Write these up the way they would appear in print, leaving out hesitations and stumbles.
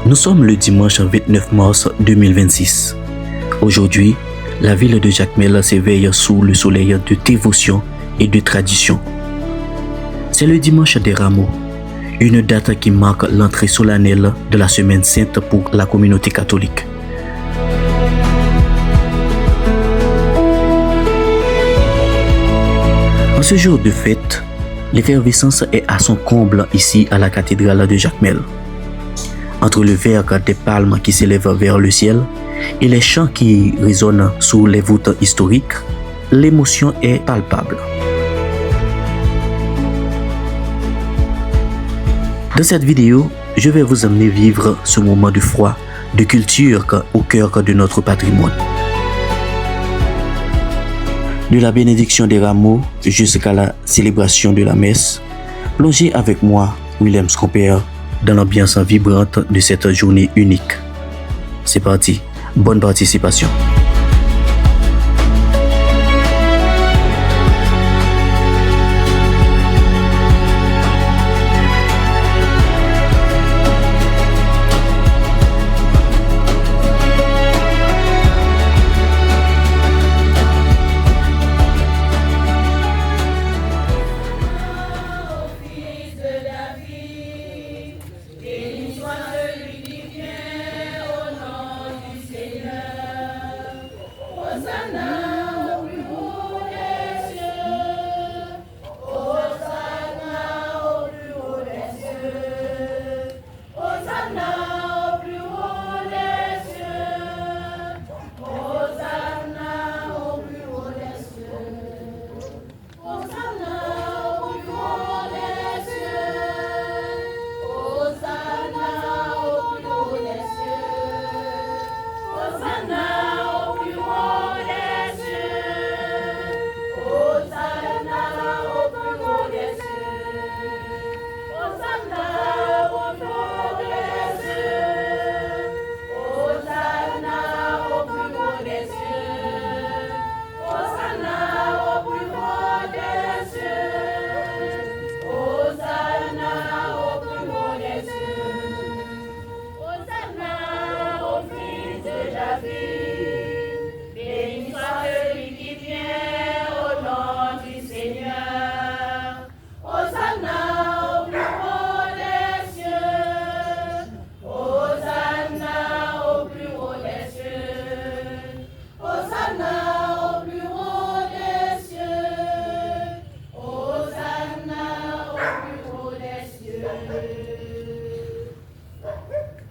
Nous sommes le dimanche 29 mars 2026. Aujourd'hui, la ville de Jacmel s'éveille sous le soleil de dévotion et de tradition. C'est le dimanche des Rameaux, une date qui marque l'entrée solennelle de la Semaine Sainte pour la communauté catholique. En ce jour de fête, l'effervescence est à son comble ici à la cathédrale de Jacmel. Entre le vert des palmes qui s'élèvent vers le ciel et les chants qui résonnent sous les voûtes historiques, l'émotion est palpable. Dans cette vidéo, je vais vous amener vivre ce moment de foi, de culture au cœur de notre patrimoine. De la bénédiction des rameaux jusqu'à la célébration de la messe, plongez avec moi, William Scomper, dans l'ambiance vibrante de cette journée unique. C'est parti, bonne participation.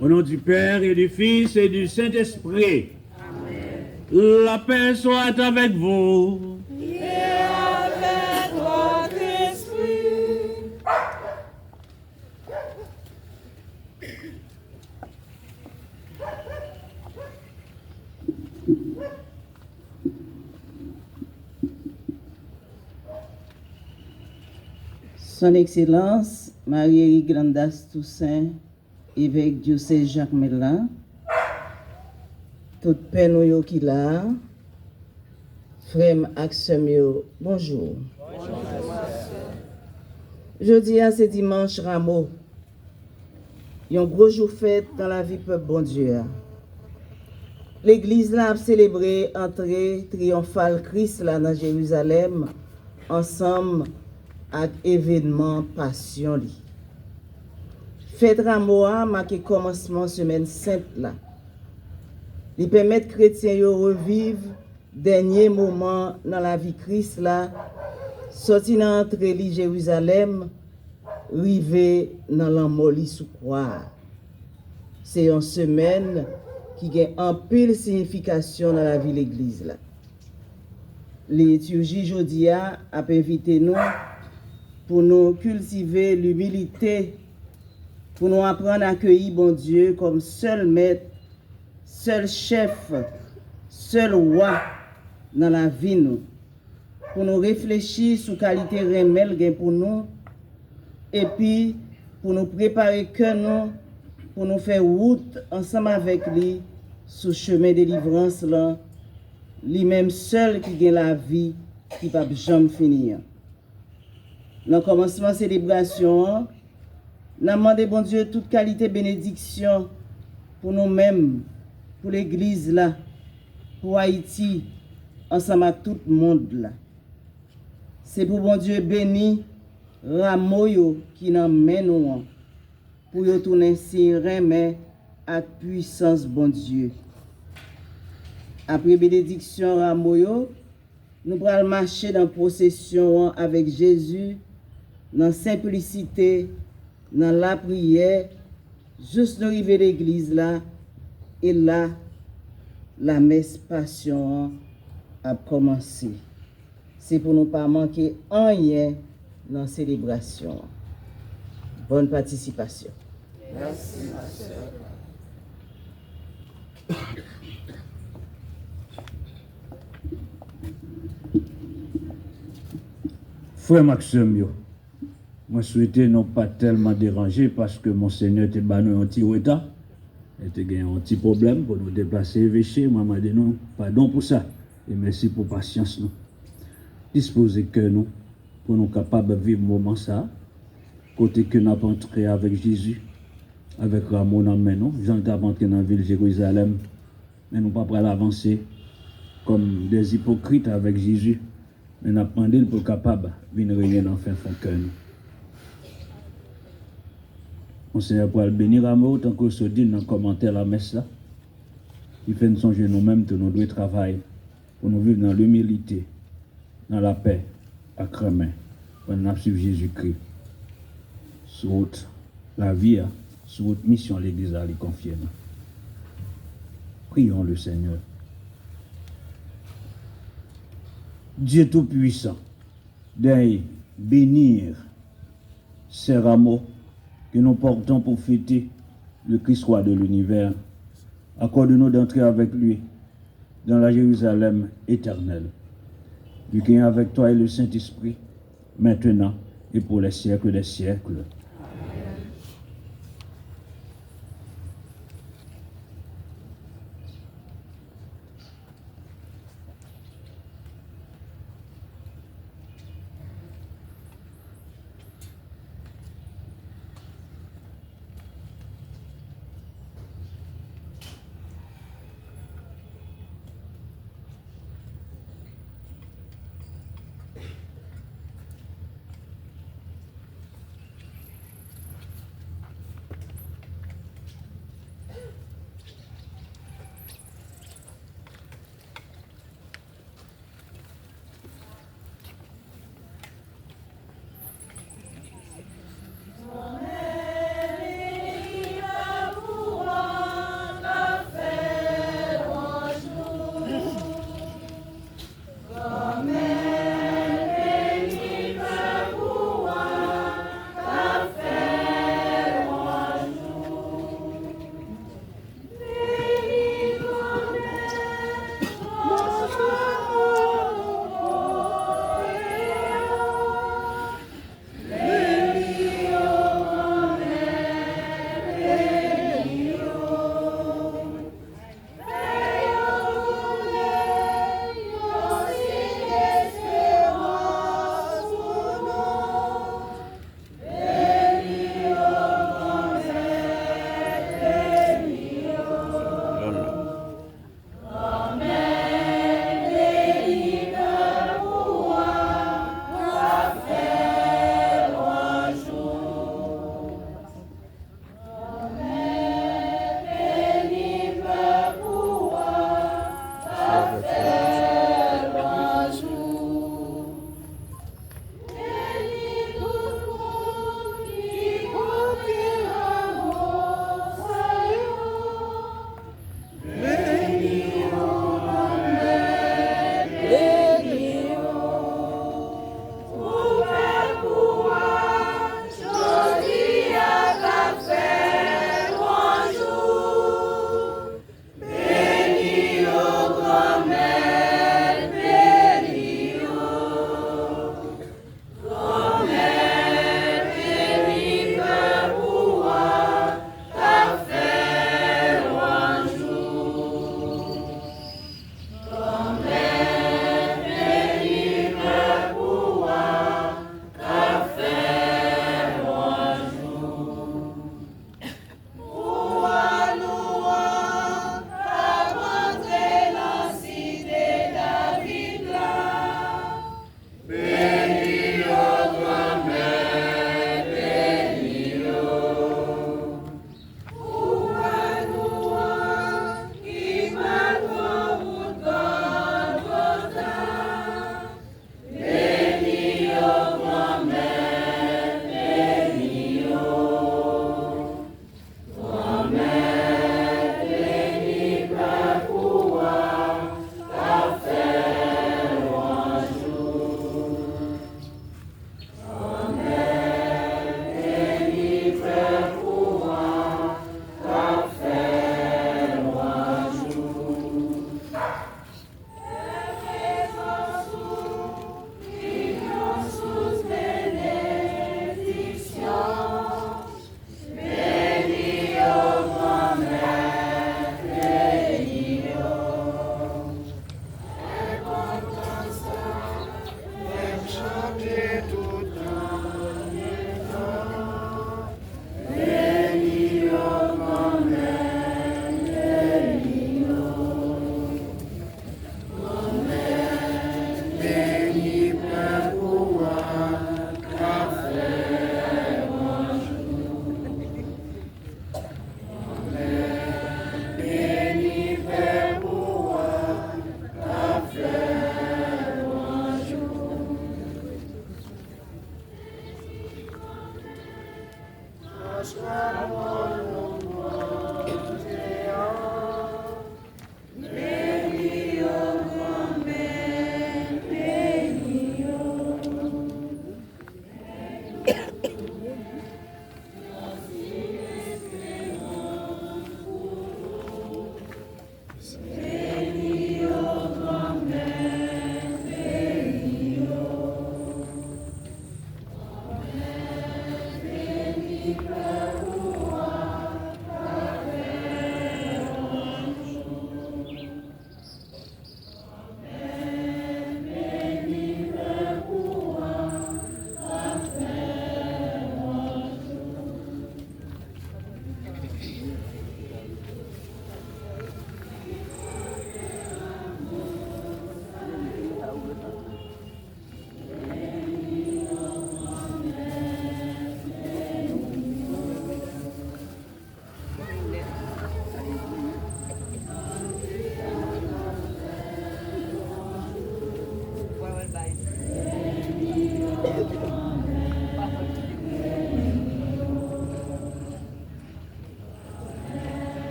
Au nom du Père et du Fils et du Saint-Esprit. Amen. La paix soit avec vous. Et avec votre esprit. Son Excellence Marie Grandas Toussaint, évêque diocèse Jacmel, toute peine yo qui là, frère ak sœm yo, bonjour. Jeudi à ce dimanche Rameau, un gros jour fête dans la vie peuple bon Dieu. L'église là a célébré entrée triomphale Christ là dans Jérusalem ensemble avec événement passion li. Fête Rameau a marqué commencement semaine sainte là. Il permet chrétiens de revivre dernier moment dans la vie Christ là, sorti dans l'entrée de Jérusalem, rivé dans l'enmoli sous croix. C'est une semaine qui a un pile signification dans la vie de l'église là. Liturgie jodia a invité nous pour nous cultiver l'humilité, pour nous apprendre à accueillir bon Dieu comme seul maître, seul chef, seul roi dans la vie nous. Pour nous réfléchir sur la qualité remède pour nous et puis pour nous préparer que nous, pour nous faire route ensemble avec lui sur le chemin de délivrance là, lui-même seul qui gagne la vie qui ne va jamais finir. Dans le commencement de la célébration, nous demandons bon Dieu toute qualité bénédiction pour nous-mêmes, pour l'Église là, pour Haïti, ensemble à tout le monde là. C'est pour bon Dieu béni, rameau qui n'en mène nous, pour y tourner serein mais à puissance bon Dieu. Après bénédiction rameau, nous allons marcher dans procession avec Jésus, dans la simplicité, dans la prière, juste nous arriver à l'église là, et là, la messe passion a commencé. C'est pour ne pas manquer rien dans la célébration. Bonne participation. Merci, ma sœur. Frère Maxime, yo, moi souhaitais non pas tellement déranger parce que Monseigneur était banni un petit retard. Il était un petit problème pour nous déplacer évêché. Moi, m'a dit non, pardon pour ça. Et merci pour patience nous. Disposez que nous, pour nous capables de vivre le moment ça, côté que nous avons entré avec Jésus, avec Ramon en main, nous, Jean avons entré dans la ville de Jérusalem, mais nous pas prêts à avancer comme des hypocrites avec Jésus, mais nous avons demandé pour capable de venir régner dans le fin fond cœur. Monseigneur pour le bénir à moi, autant que se dit dans le commentaire la messe là, il fait nous songer nous-mêmes que nous devons travailler pour nous vivre dans l'humilité, dans la paix, à cramer, pour nous suivre Jésus-Christ. Sur la vie, sur votre mission, l'Église à lui confier. Prions le Seigneur. Dieu Tout-Puissant, d'ailleurs, bénir ces rameaux que nous portons pour fêter le Christ roi de l'univers. Accorde-nous d'entrer avec lui dans la Jérusalem éternelle. Lui qui est avec toi et le Saint-Esprit, maintenant et pour les siècles des siècles.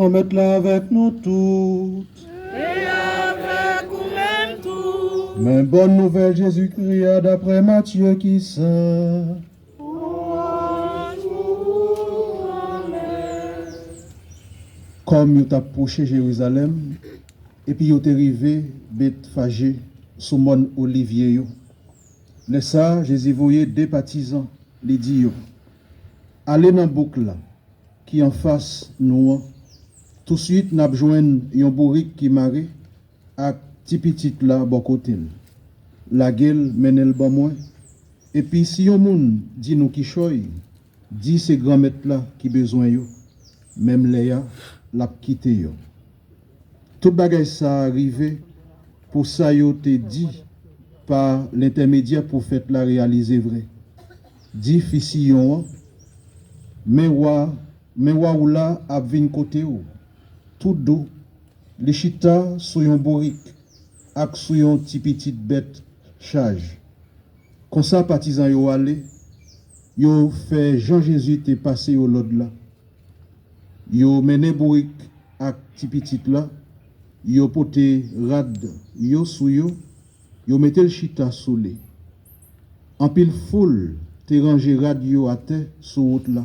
remette-la avec nous toutes. Et avec vous-même tout. Mais bonne nouvelle, Jésus-Christ, d'après Matthieu qui saint. Comme vous approché Jérusalem, et puis vous êtes arrivé, Bethphagée, sous mon olivier. Yo. Les ça, Jésus voyait des partisans, les dit yo. Allez dans la boucle là, qui en face nous. Tout de suite, nous avons joint un bourrique qui marre, à petit petit là, bon côté. La gueule mène le bon moins. Et puis, si un monde dit nous qui choy, dit ces grands maîtres là qui besoin yo, même Léa l'a quitté yo. Tout bagay ça arrivé, pour ça yo te dit par l'intermédiaire prophète la réaliser vrai. Dit fissillon, mais wa ou là a vin côté ou. Tout doux, les chita sou yon borik, ak sou yon ti petite bête charge. Comme ça, partisans yo allé, yo fait Jean-Jésus te passé au l'autre là. Yo mené borik ak ti petite là, yo pote rad yo sou yo mette le chita sous les. En pile foule, te rangé rad yo à terre sous route là.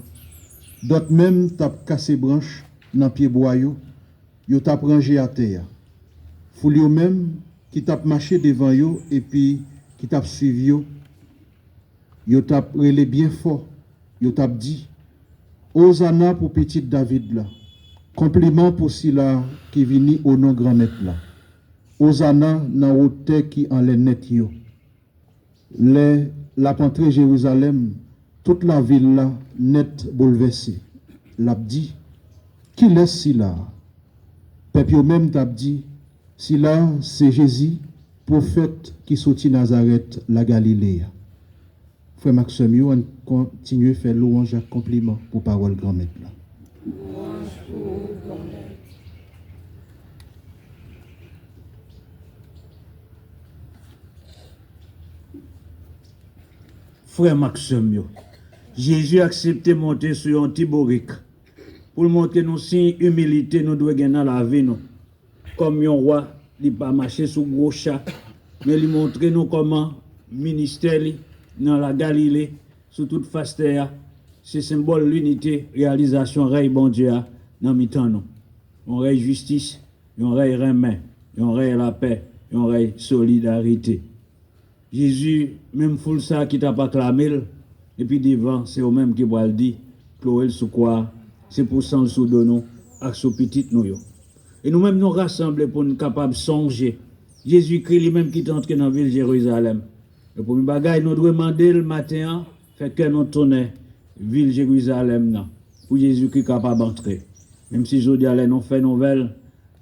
D'autres même tap cassé branche dans pied bois yo tap rangé à terre. Foule yo même qui tap marché devant yo et puis qui tap suivi yo tap relé bien fort, yo tap dit Hosanna pour petit David là. Compliment pour Sila qui vini au nom grand maître là. Hosanna dans hauteur qui en les net yo. La pentrée Jérusalem, toute la ville là net bouleversée. L'a dit qui laisse Sila? Peuple même t'a dit Sila c'est Jésus, prophète qui sortit Nazareth la Galilée. Frère Maxime, on continue à faire louange et compliment pour parole grand maître là. Frère Maxime, Jésus a accepté de monter sur un petit bourrique pour montrer nous si humilité nous devons gagner dans la vie. Nous. Comme un roi, il n'a pas marché sur gros chat, mais il montre nous comment ministère dans la Galilée, sur toute face terre, c'est symbole l'unité, réalisation règne bon Dieu dans mi-temps nous. On règne justice, on règne remet, on règne la paix, on règne solidarité. Jésus, même foule ça qui t'a pas clamé, et puis devant, c'est au même qui va le dire, Chloé sous quoi, c'est pour ça le sous de nous, avec ce petit nous. Et nous-mêmes nous rassembler pour nous capables de songer. Jésus-Christ lui-même qui est entré dans la ville de Jérusalem. Et pour nous bagaille, nous devons demander le matin, fait que nous tournons ville de Jérusalem, pour Jésus-Christ capable d'entrer. Même si je dis allez, nous fait nouvelle,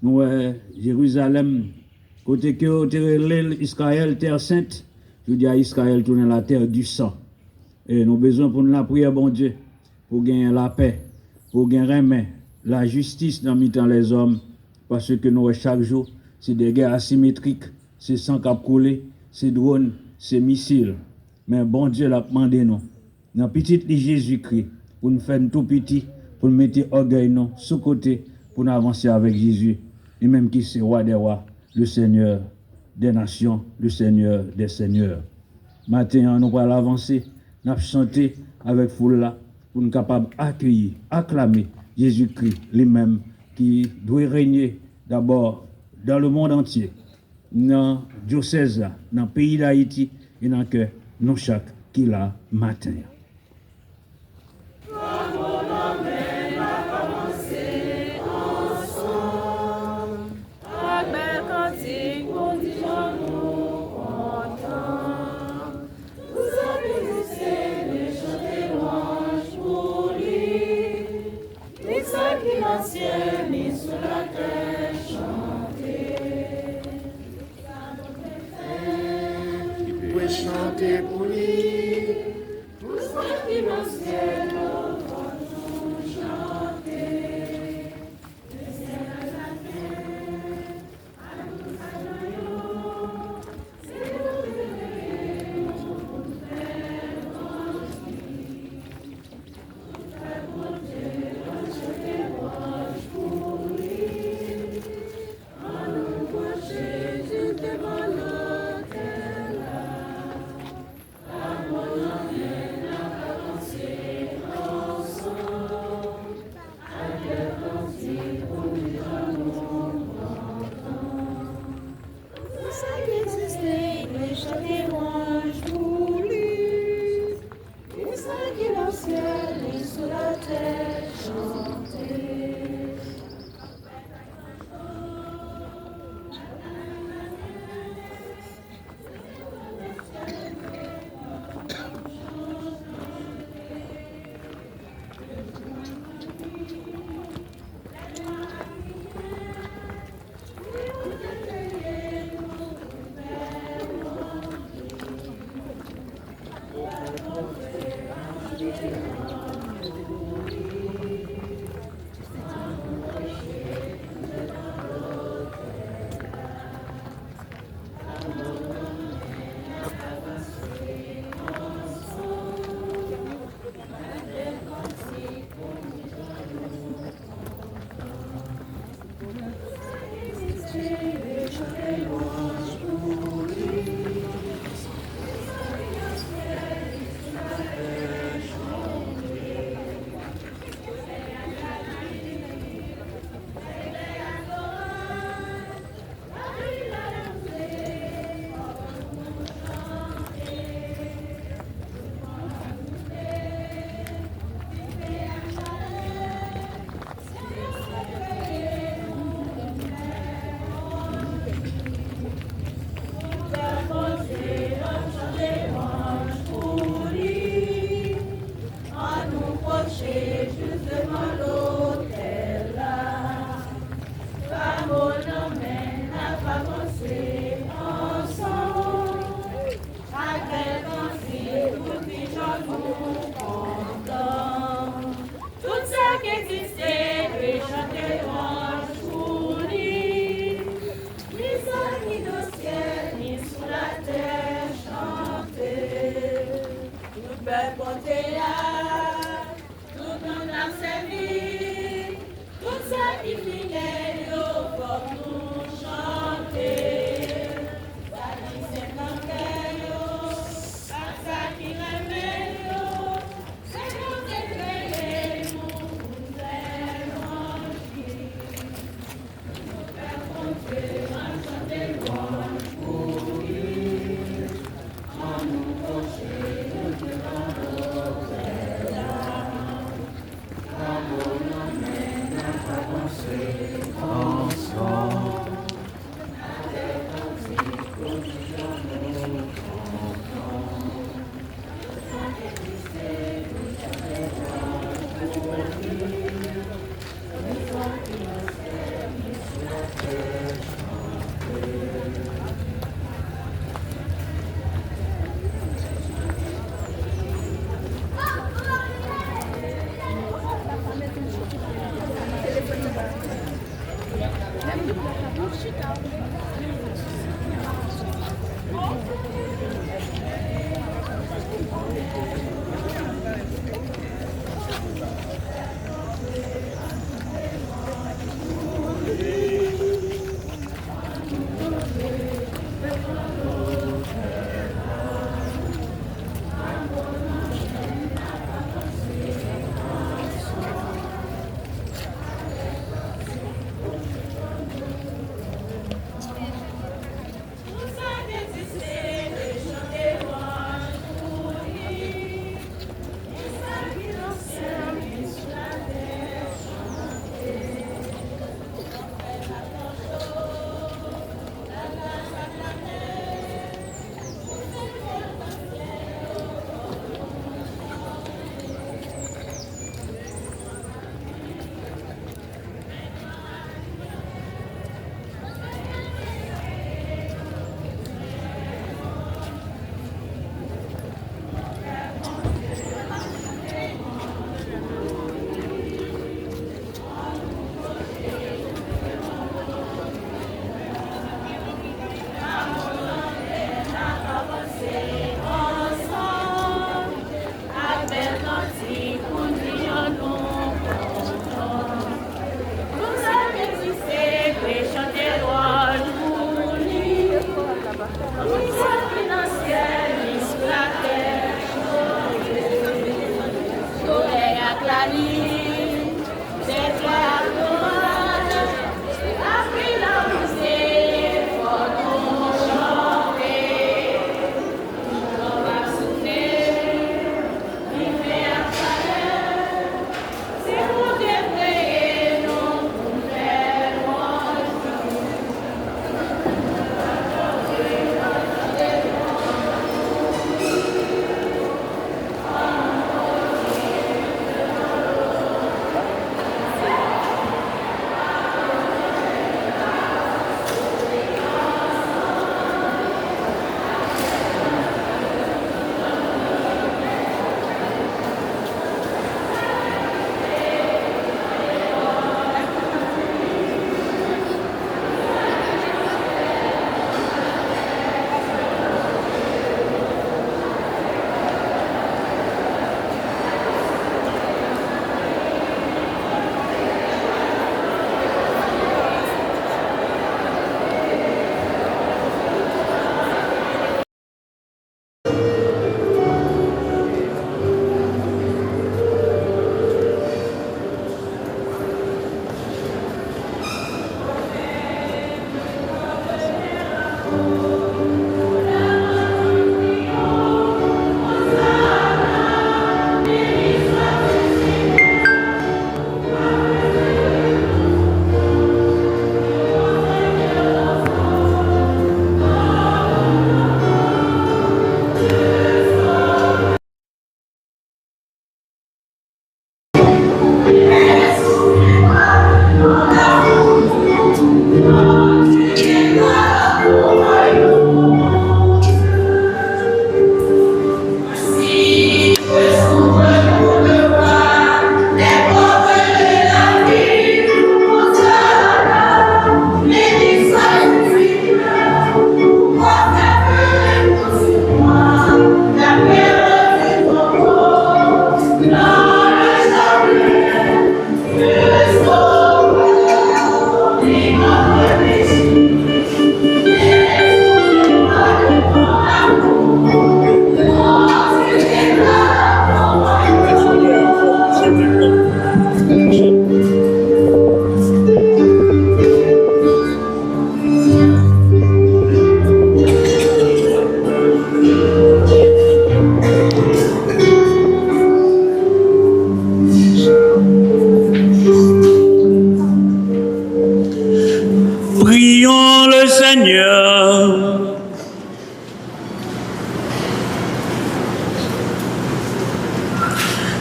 nous, Jérusalem, côté que Israël, terre sainte, je dis à Israël, tourner la terre du sang. Et nous avons besoin pour nous la prière, bon Dieu, pour gagner la paix, pour gagner la justice dans mi-temps les hommes, parce que nous, chaque jour, c'est des guerres asymétriques, c'est sang qui a coulé, c'est drones, c'est missiles. Mais bon Dieu l'a demandé nous, dans petit Jésus-Christ, pour nous faire tout petit, pour nous mettre orgueil nous, sous côté, pour nous avancer avec Jésus, et même qui c'est roi des rois, le Seigneur des nations, le Seigneur des seigneurs. Maintenant, nous allons avancer, nous allons chanter avec foule là, pour nous capables d'accueillir, acclamer Jésus-Christ lui-même, qui doit régner d'abord dans le monde entier, dans le diocèse, dans le pays d'Haïti, et dans le cœur, nous chaque qui l'a matin. Chanter pour lui, pour ceux qui dans le ciel, nous chanter. Le ciel à la terre, à nous agneaux, c'est vous de faire pour Dieu, chanter pour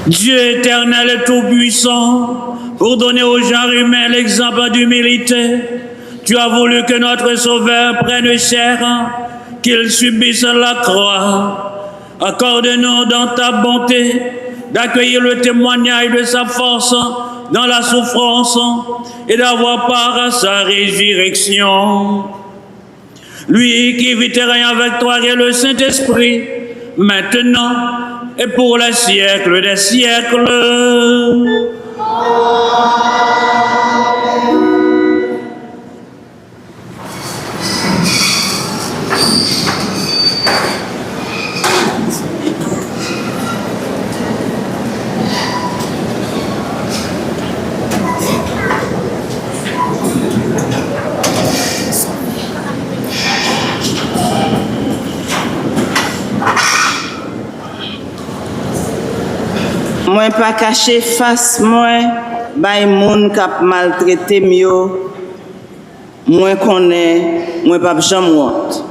Dieu éternel et tout-puissant, pour donner au genre humain l'exemple d'humilité, tu as voulu que notre Sauveur prenne chair, qu'il subisse la croix. Accorde-nous dans ta bonté d'accueillir le témoignage de sa force dans la souffrance et d'avoir part à sa résurrection. Lui qui vit et règne avec toi et le Saint-Esprit, maintenant et pour les siècles des siècles. Moi pas caché face moi bay moun k'ap maltraité mio moi connais moi pas jamais honte.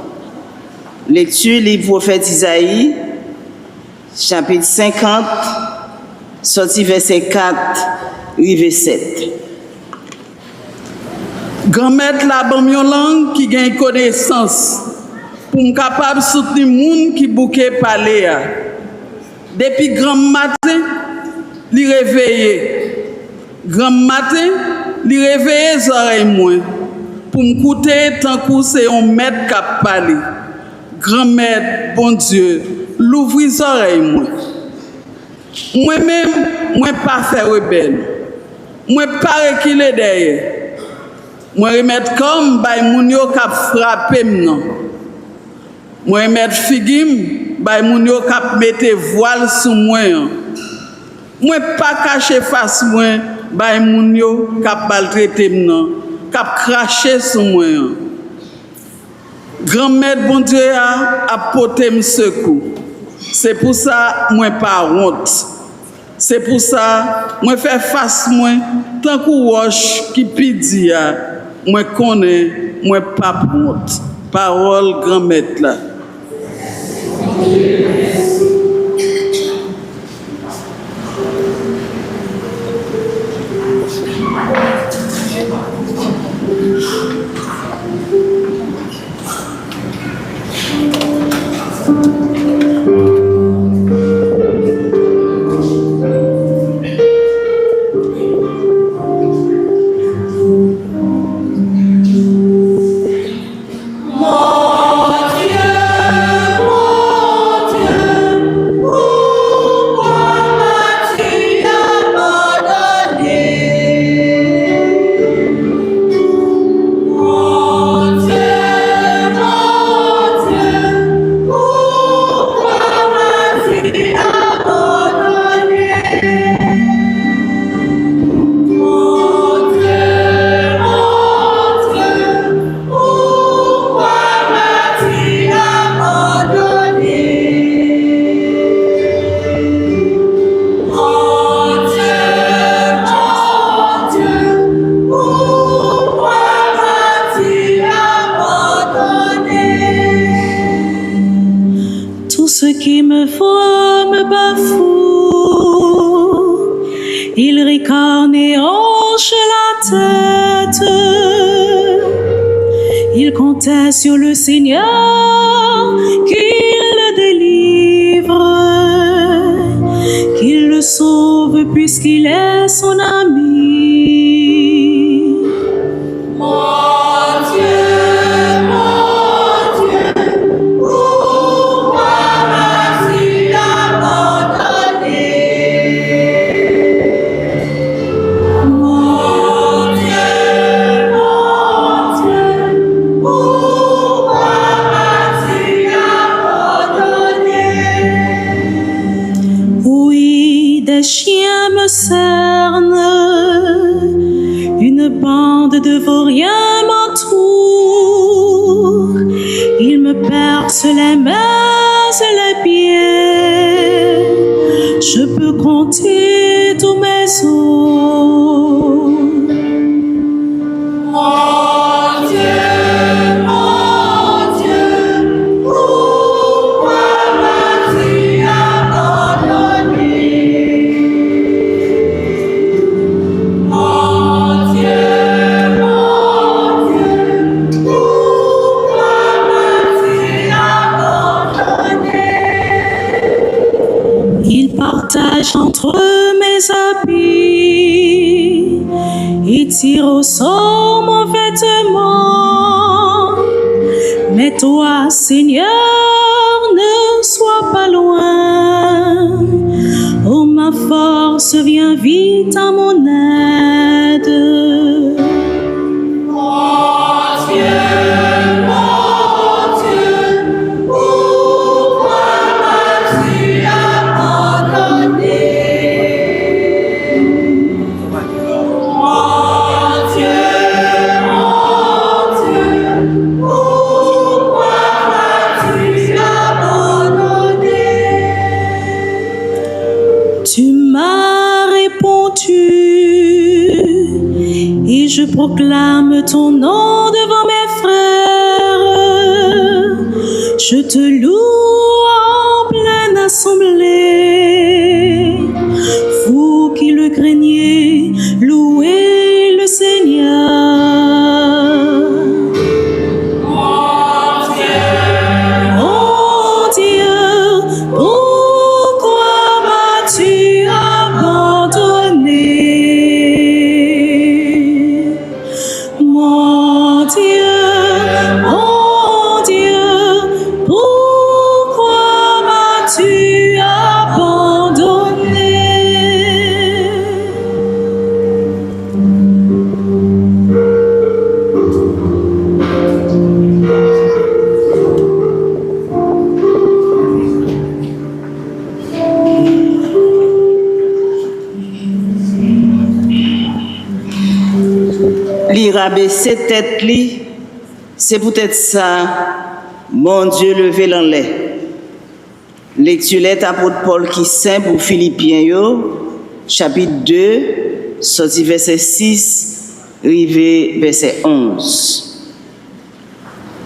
Lecture livre prophète Isaïe chapitre 50 sorti verset 4 rive 7. Grand-mère la bon yon langue qui gagne connaissance pour m capable soutenir moun qui bouquet parler. Depuis grand matin, li réveillé. Grand matin, li réveillé les oreilles moins pour m'écouter tant que c'est un maître qui a parlé. Grand-mère, bon Dieu, l'ouvre les oreilles moi. Moi-même, moi pas faire rebelle. Moi pas reculer derrière. Moi remettre comme bay moun yo k'ap frappé m'nan. Moi remettre figim bay moun yo k'ap mette voile sous moi. Moi pas cacher face moi bay moun yo k'ap maltraiter m'nan, k'ap cracher sous moi. Grand-mère bon Dieu a porté me secours. C'est pour ça moi pas honte. C'est pour ça moi faire face moi tant que roche qui pidi moi connais moi pas honte. Parole grand-mère là. Sur le Seigneur qu'il le délivre, qu'il le sauve puisqu'il est son ami. Une bande de vauriens m'entoure. Ils me percent les mains et les pieds. Je peux compter tous mes os. Mon Dieu, pourquoi m'as-tu abandonné? partage entre mes habits, il tire au sort mon vêtement. Mais toi, Seigneur, ne sois pas loin. Oh, ma force, viens vite à mon aide. Et je proclame ton nom devant mes frères. Je te loue en pleine assemblée. Vous qui le craignez, louez le Seigneur. Mon Dieu, pourquoi m'as-tu abandonné? Mon Dieu, pourquoi m'as-tu abandonné? Li rabaisser tête li, c'est peut-être ça, mon Dieu levé l'en l'air. Lecture apôtre Paul qui saint pour Philippiens yo, chapitre 2, sorti verset 6, rivé verset 11.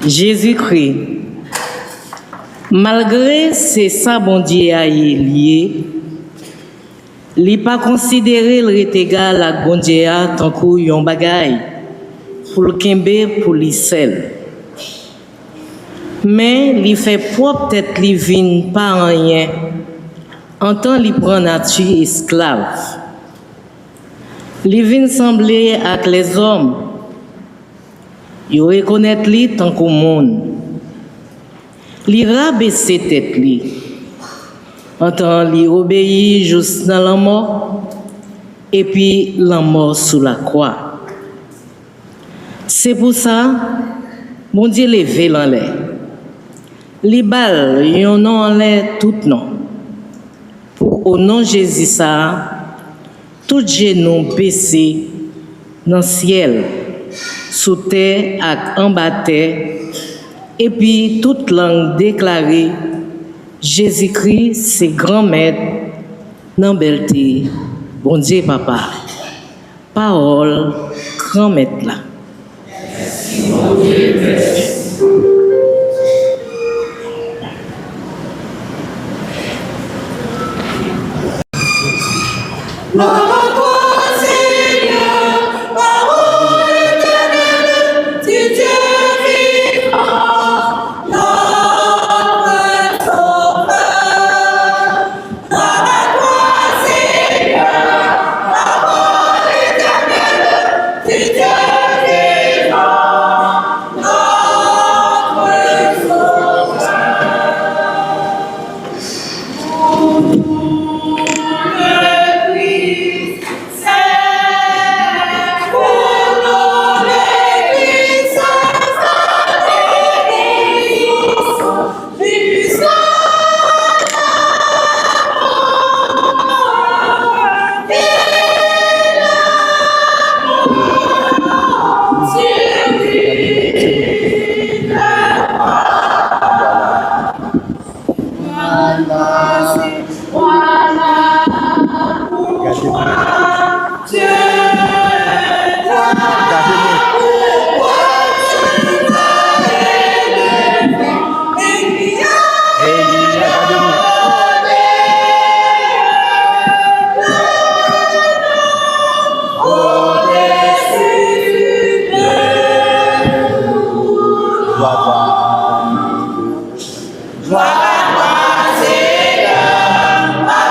Jésus-Christ, malgré c'est ça bon Dieu a lié, li pas considéré le est égal à bon Dieu tant que yon bagay pour le kembe pour li sel. Mais li fait propre tête li vin pas rien. En temps li prend nature esclave. Li vin sembler avec les hommes. Yo reconnaître li tant qu'au monde. Li rabaisser tête li. En temps li obéit juste dans la mort et puis la mort sous la croix. C'est pour ça, mon Dieu levé l'en l'air. Les balles, yon non en l'air tout non. Pour au nom de Jésus ça, tout genou baissé dans le ciel, sous terre et en bas terre, et puis toute langue déclarée, Jésus-Christ, c'est grand maître, dans belté, bon Dieu papa. Parole, grand maître là. Merci, mon Dieu, merci. Gloire à toi, Seigneur, ma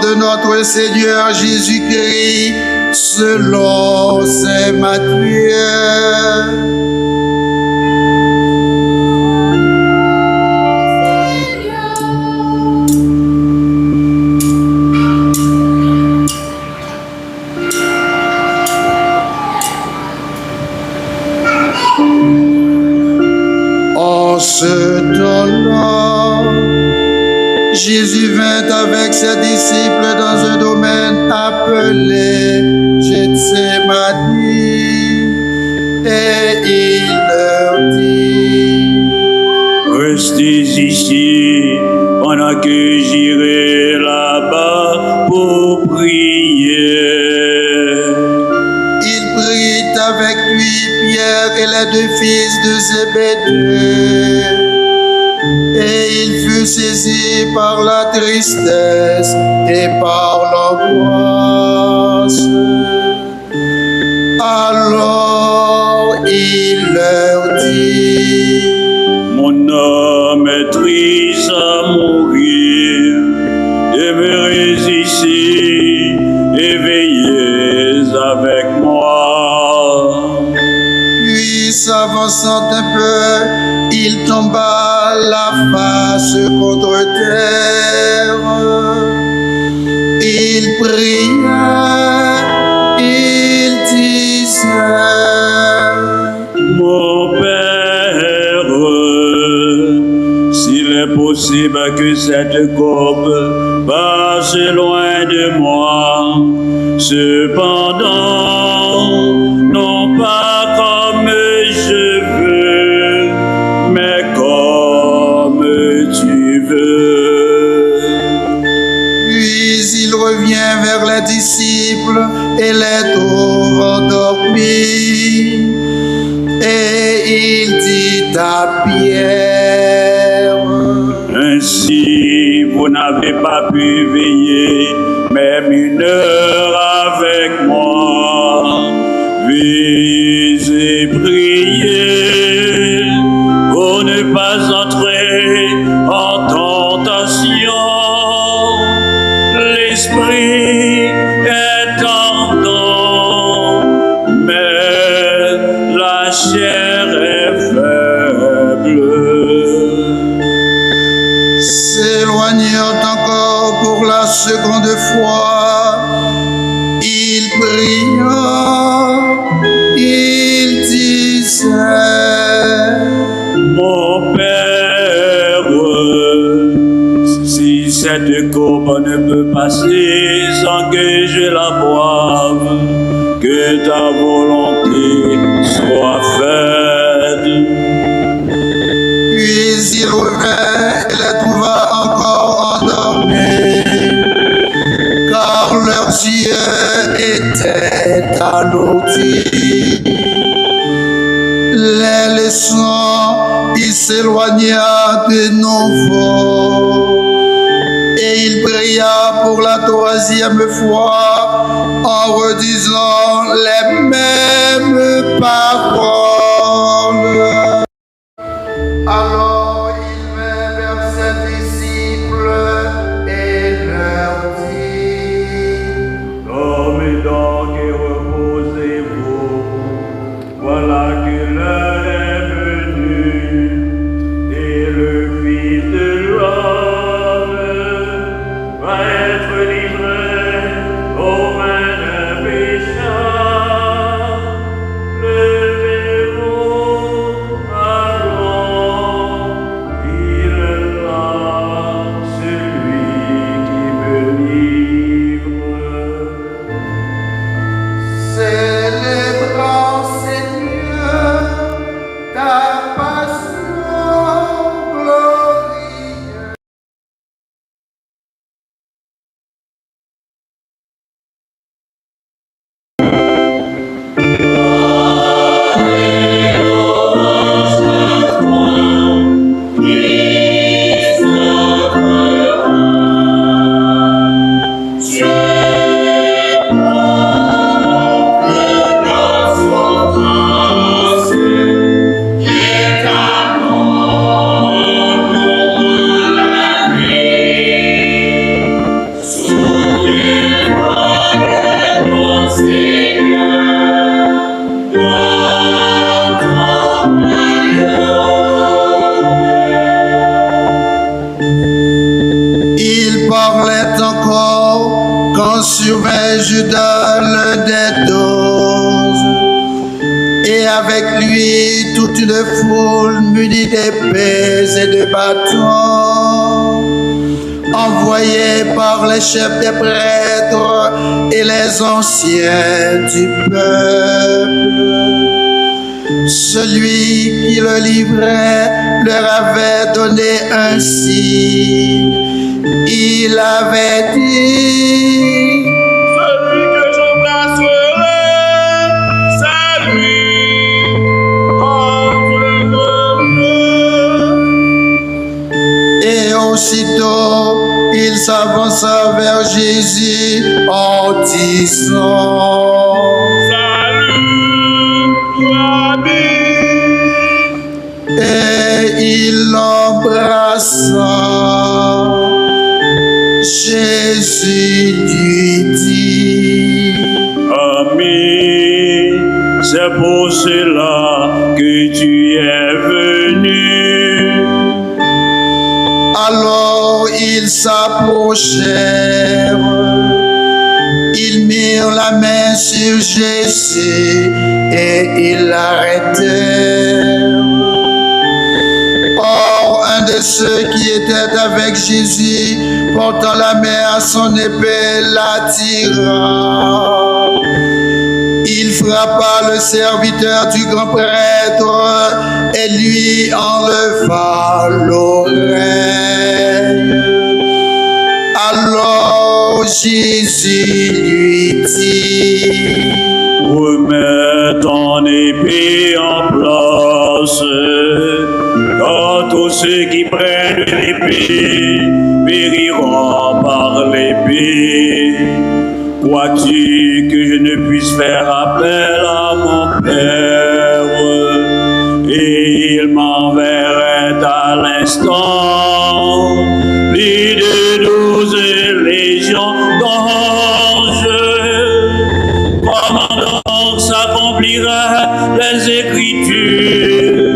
De notre Seigneur Jésus-Christ selon saint Matthieu. En ce temps-là, Jésus vint avec ses disciples dans un domaine appelé Gethsémani et il leur dit: restez ici pendant que j'irai là-bas pour prier. Il prit avec lui Pierre et les deux fils de Zébédée. Et il fut saisi par la tristesse et par l'angoisse. Alors il leur dit: mon âme est triste à mourir, demeurez ici et veillez avec moi. Puis s'avançant un peu, il tomba la face contre terre. Il pria, il disait: mon Père, s'il est possible que cette coupe passe loin de moi, cependant, non pas comme je veux, mais comme tu veux. Puis il revient vers les disciples et les trouve endormis. Et il dit à Pierre: ainsi vous n'avez pas pu veiller même une heure avec moi. Veillez et priez pour ne pas entrer en tentation. L'esprit est tendant, mais la chair est faible. S'éloignant encore pour la seconde fois, il pria, il disait: mon Père, si cette coupe ne peut passer sans que je la boive, que ta volonté soit faite. Puis il revint et les trouva encore endormis, car leurs yeux étaient alourdis. Les laissant, il s'éloigna de nouveau. Et il pria pour la troisième fois en redisant les mêmes paroles. Alors il vint vers ses disciples et leur dit: Dormez donc et reposez-vous. Voilà que l'heure est venue et le Fils de l'homme va être livré aux mains d'un pécheur. Levez-vous. appelé Judas, l'un des 12. Et avec lui, toute une foule munie d'épées et de bâtons, envoyés par les chefs des prêtres et les anciens du peuple. Celui qui le livrait leur avait donné un signe. Il avait dit: celui que j'embrasserai, c'est lui. Et aussitôt, il s'avança vers Jésus en disant: et il l'embrassa. Jésus lui dit: Ami, c'est pour cela que tu es venu. Alors ils s'approchèrent, ils mirent la main sur Jésus et ils l'arrêtèrent. Or, un de ceux qui étaient avec Jésus, portant la main à son épée, l'attira. Il frappa le serviteur du grand prêtre et lui enleva l'oreille. Alors Jésus lui dit: remets ton épée en place, car tous ceux qui prennent l'épée périront par l'épée. Crois-tu que je ne puisse faire appel à mon Père et il m'enverrait à l'instant plus de 12 légions d'anges? Comment donc s'accomplira les Écritures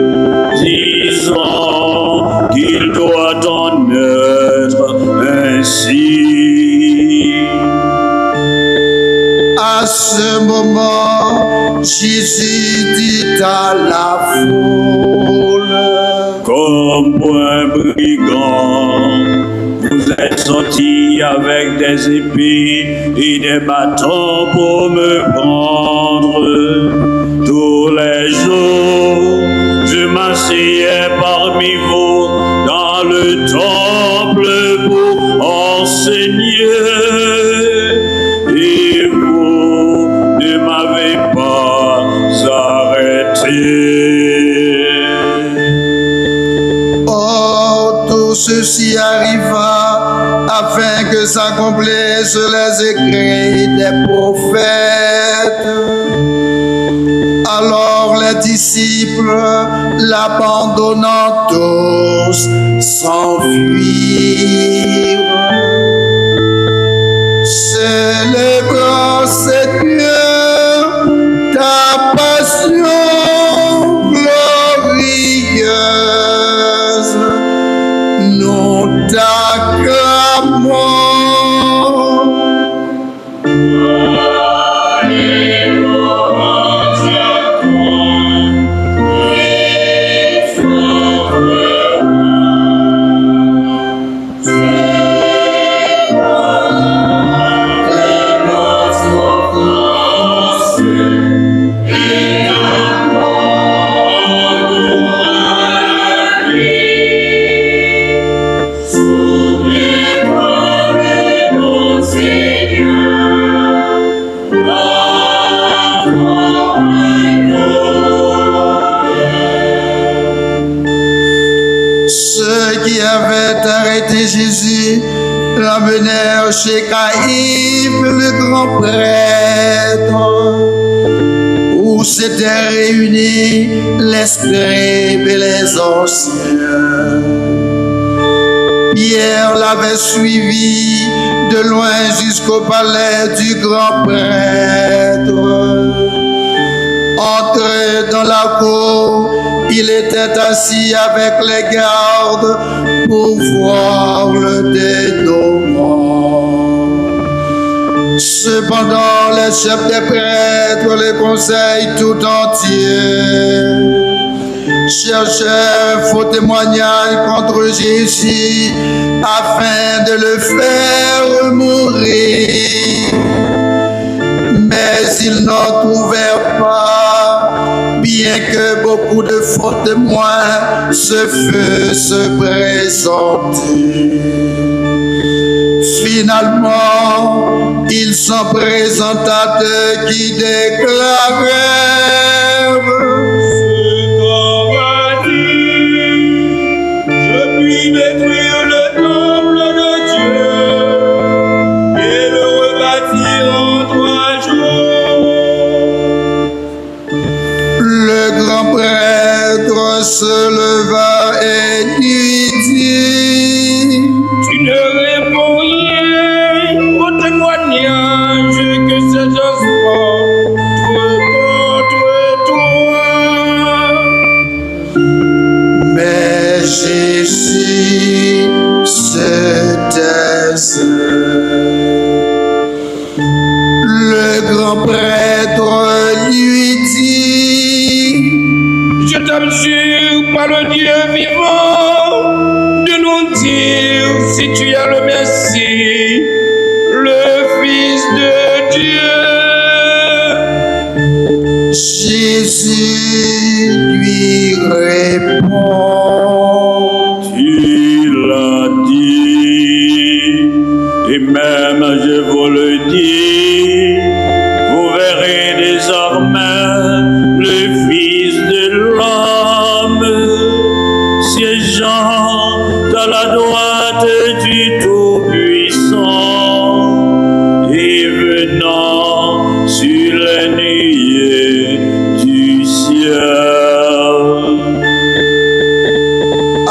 disant qu'il doit en être ainsi? À ce moment, Jésus dit à la foule: comme pour un brigand, vous êtes sortis avec des épées et des bâtons pour me prendre. Tous les jours, je m'asseyais parmi vous dans le temple pour enseigner. Et vous ne m'avez pas arrêté. Or, tout ceci arriva afin que s'accomplissent les écrits des prophètes. Alors les disciples, l'abandonnant tous, s'enfuirent, célébrant, Seigneur, ta passion glorieuse. Nous t'acclamons. Ceux qui avaient arrêté Jésus l'amenèrent chez Caïphe, le grand prêtre, où s'étaient réunis les scribes et les anciens. Pierre l'avait suivi de loin jusqu'au palais du grand prêtre. Entré dans la cour, il était assis avec les gardes pour voir le dénouement. Cependant, les chefs des prêtres, le conseil tout entier, cherchèrent un faux témoignage contre Jésus afin de le faire mourir. Mais ils n'en trouvèrent pas, bien que beaucoup de faux témoins se fussent présentés. Finalement, il s'en présenta deux qui déclarèrent: Ce qu'aura dit, je puis détruire le temple de Dieu et le rebâtir en 3 jours. Le grand prêtre se leva et lui dit: Tu ne réponds rien au témoignage que ces gens portent contre toi. Mais Jésus se taisait. Le grand prêtre lui dit: Je t'abjure par le Dieu vivant de nous dire si tu es le Messie, le Fils de Dieu. Jésus lui répond: Tu l'as dit, et même je vous le dis, vous verrez désormais le Fils de l'homme siégeant à la droite du Tout-Puissant et venant sur les nuées du ciel.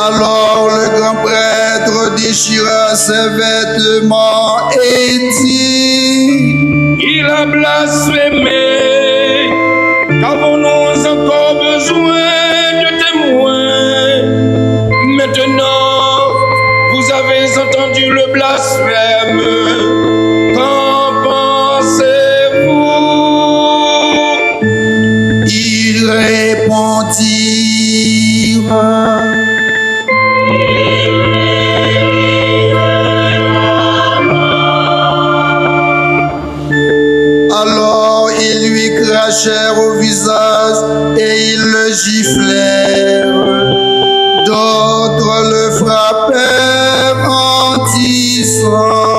Alors le grand prêtre déchira ses vêtements et dit: Il a blasphémé. Qu'avons-nous encore besoin de témoins? Maintenant, vous avez entendu le blasphème. Qu'en pensez-vous? Ils répondirent: Alors ils lui crachèrent au visage et ils le giflèrent. D'autres le frappèrent en disant: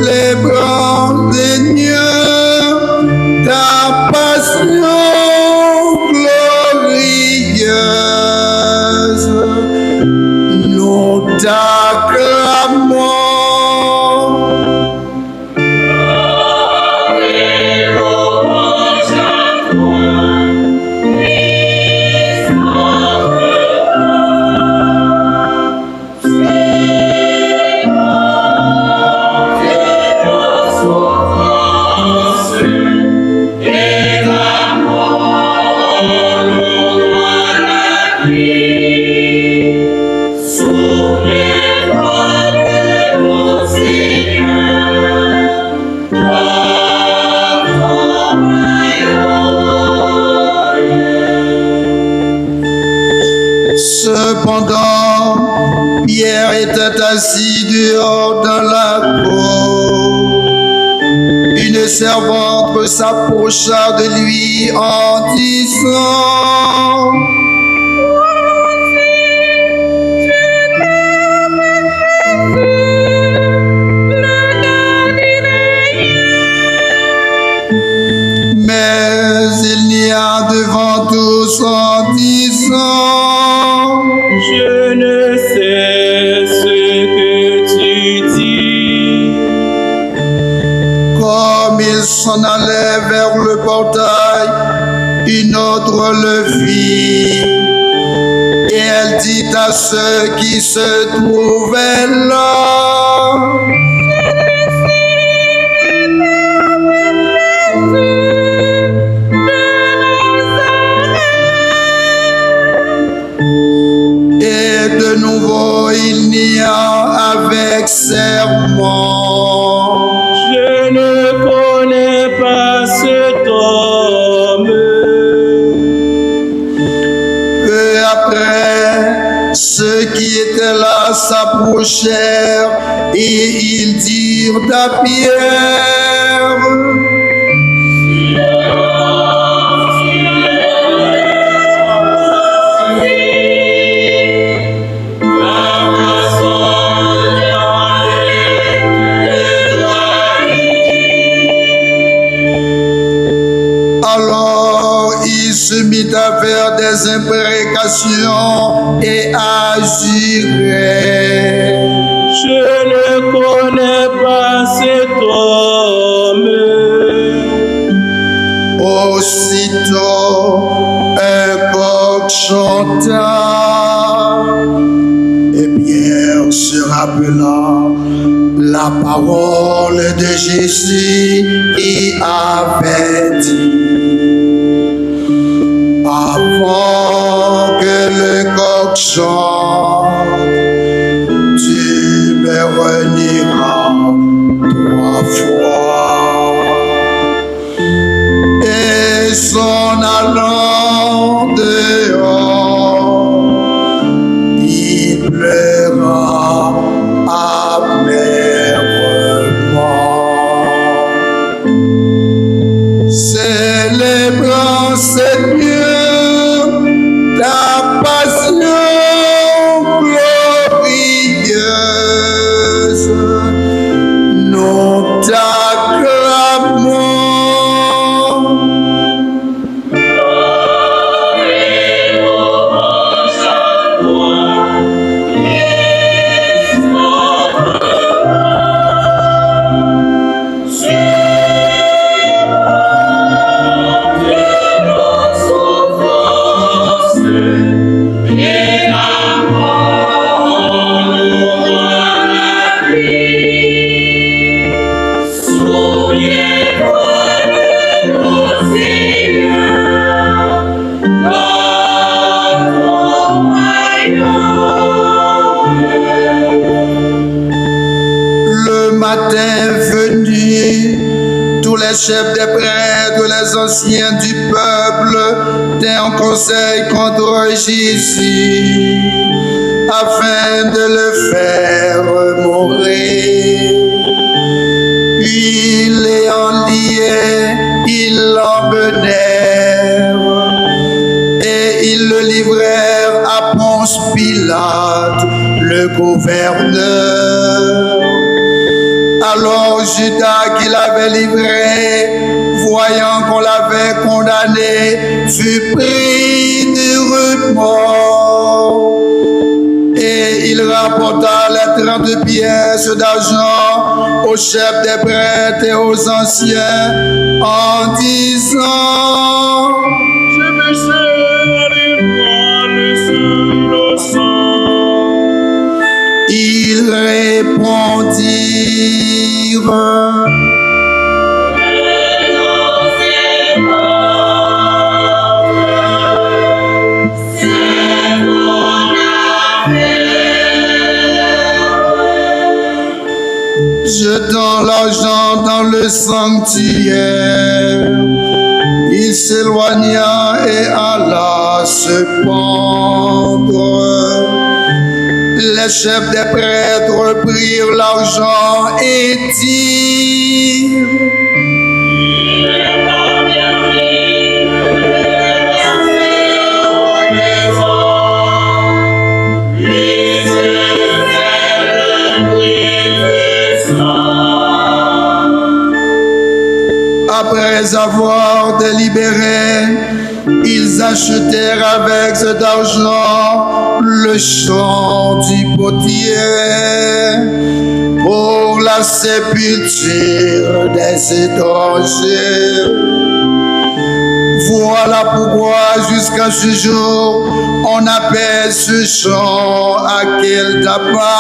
Célébrons, Seigneur, ta passion glorieuse. Nous t'acclamons. Cependant, Pierre était assis dehors dans la cour. Une servante s'approcha de lui en disant: Mais il nia devant tous en disant: Je ne sais ce que tu dis. Comme il s'en allait vers le portail, une autre le vit. Et elle dit à ceux qui se trouvaient là: calomniant avec serment. Je ne connais pas cet homme. Peu après, ceux qui étaient là s'approchèrent et ils dirent à Pierre: Alors il se mit à faire des imprécations et à jurer. Je ne connais pas cet homme. Aussitôt, un coq chanta, et Pierre se rappela la parole de Jésus qui avait dit: avant que le coq chante, tu me renieras 3 fois. Et s'en allant dehors, il pleura amèrement. Célébrant, Seigneur, ta passion glorieuse, nous t'acclamons. Les chefs des prêtres, les anciens du peuple tinrent en conseil contre Jésus afin de le faire mourir. Puis l'ayant lié, ils l'emmenèrent et ils le livrèrent à Ponce Pilate, le gouverneur. Alors Judas, qui l'avait livré, voyant qu'on l'avait condamné, fut pris de remords. Et il rapporta les 30 pièces d'argent aux chefs des prêtres et aux anciens en disant: je me serai le sang innocent. Ils répondirent: jetant l'argent dans le sanctuaire, il s'éloigna et alla se pendre. Les chefs des prêtres prirent l'argent et dirent: après avoir délibéré, ils achetèrent avec cet argent le champ du potier pour la sépulture des étrangers. Voilà pourquoi jusqu'à ce jour on appelle ce champ Akeldama,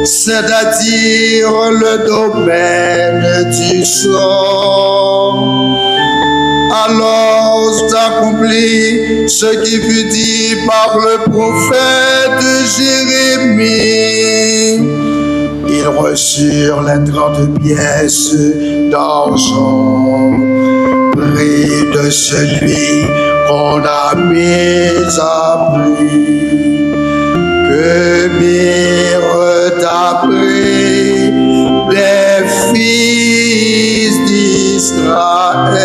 c'est-à-dire le domaine du sang. Alors s'accomplit ce qui fut dit par le prophète Jérémie. Ils reçurent les 30 pièces d'argent, prix de celui qu'on a mis à prix. Que mirent appris des fils d'Israël,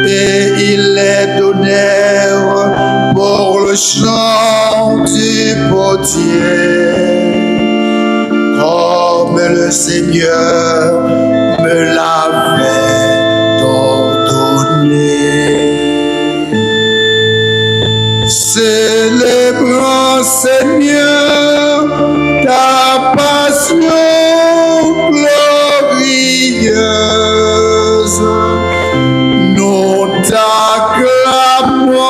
et ils les donnèrent pour le chant du potier, comme le Seigneur me l'avait ordonné. Célébrons, Seigneur, ta passion glorieuse. Nous t'acclamons.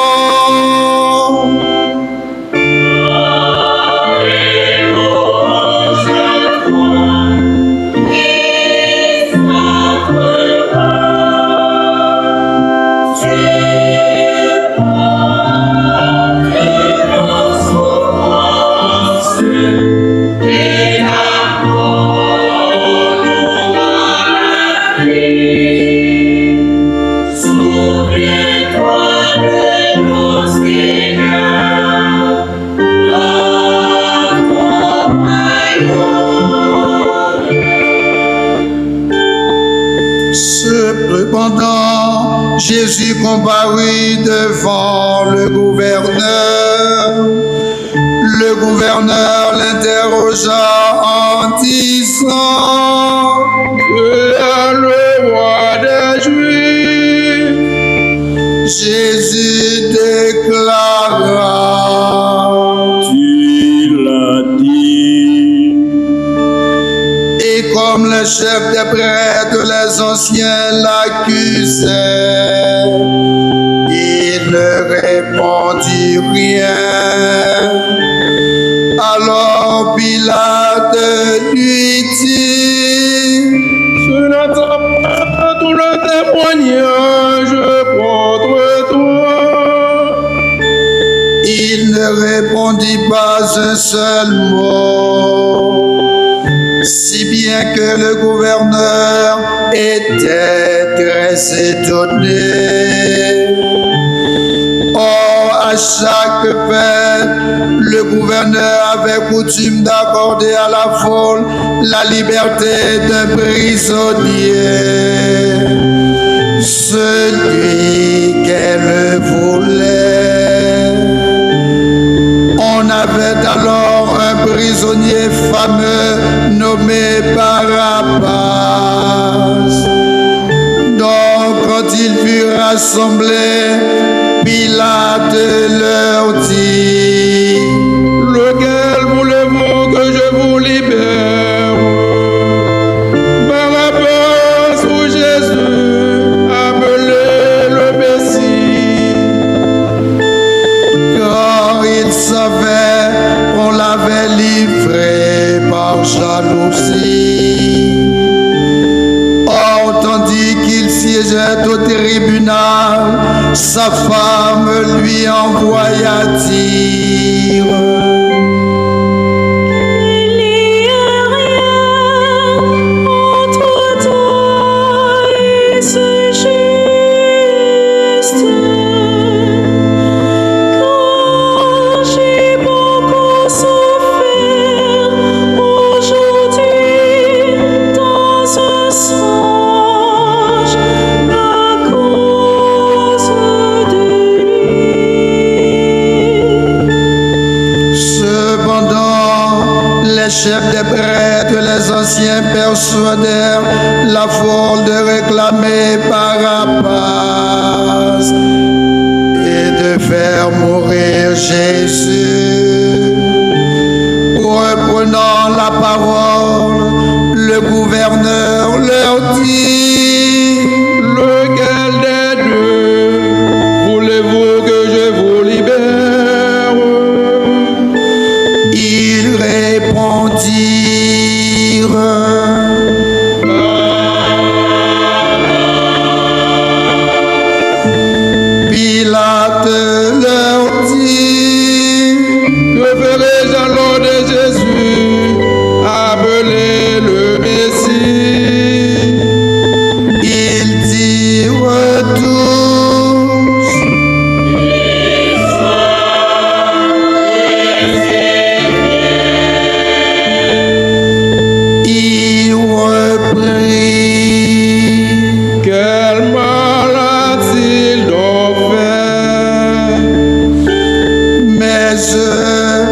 Cependant, Jésus comparut devant le gouverneur. Le gouverneur l'interrogea en disant: le roi des Juifs. Jésus déclara: Tu l'as dit. Et comme le chef des prêtres, les anciens l'accusaient, il ne répondit rien. Alors Pilate lui dit: Ce n'est pas tout le témoignage contre toi. Il ne répondit pas un seul mot, si bien que le gouverneur était très étonné. Or, à chaque fête, le gouverneur avait coutume d'accorder à la foule la liberté d'un prisonnier, celui qu'elle voulait. On avait alors un prisonnier fameux nommé Barabbas. Donc, quand ils furent rassemblés, Pilate leur dit: Lequel voulez-vous que je vous libère? Barabbas ou Jésus, appelé le Messie? Car il savait qu'on l'avait livré par jalousie. Or, tandis qu'il siégeait au tribunal, sa femme lui envoya dire: Il n'y a rien entre toi et ce juste. Car j'ai beaucoup souffert aujourd'hui dans un songe à cause de lui. Cependant, les chefs des prêtres, les anciens persuadèrent la foule de réclamer Barabbas et de faire mourir Jésus. Reprenant la parole, le gouverneur leur dit: Lequel des deux voulez-vous que je vous libère? Ils répondirent: leur dit, que ferai-je alors de Jésus, appelé le Messie? Ils dirent tous, il reprit, Quel mal a-t-il donc fait? mais eux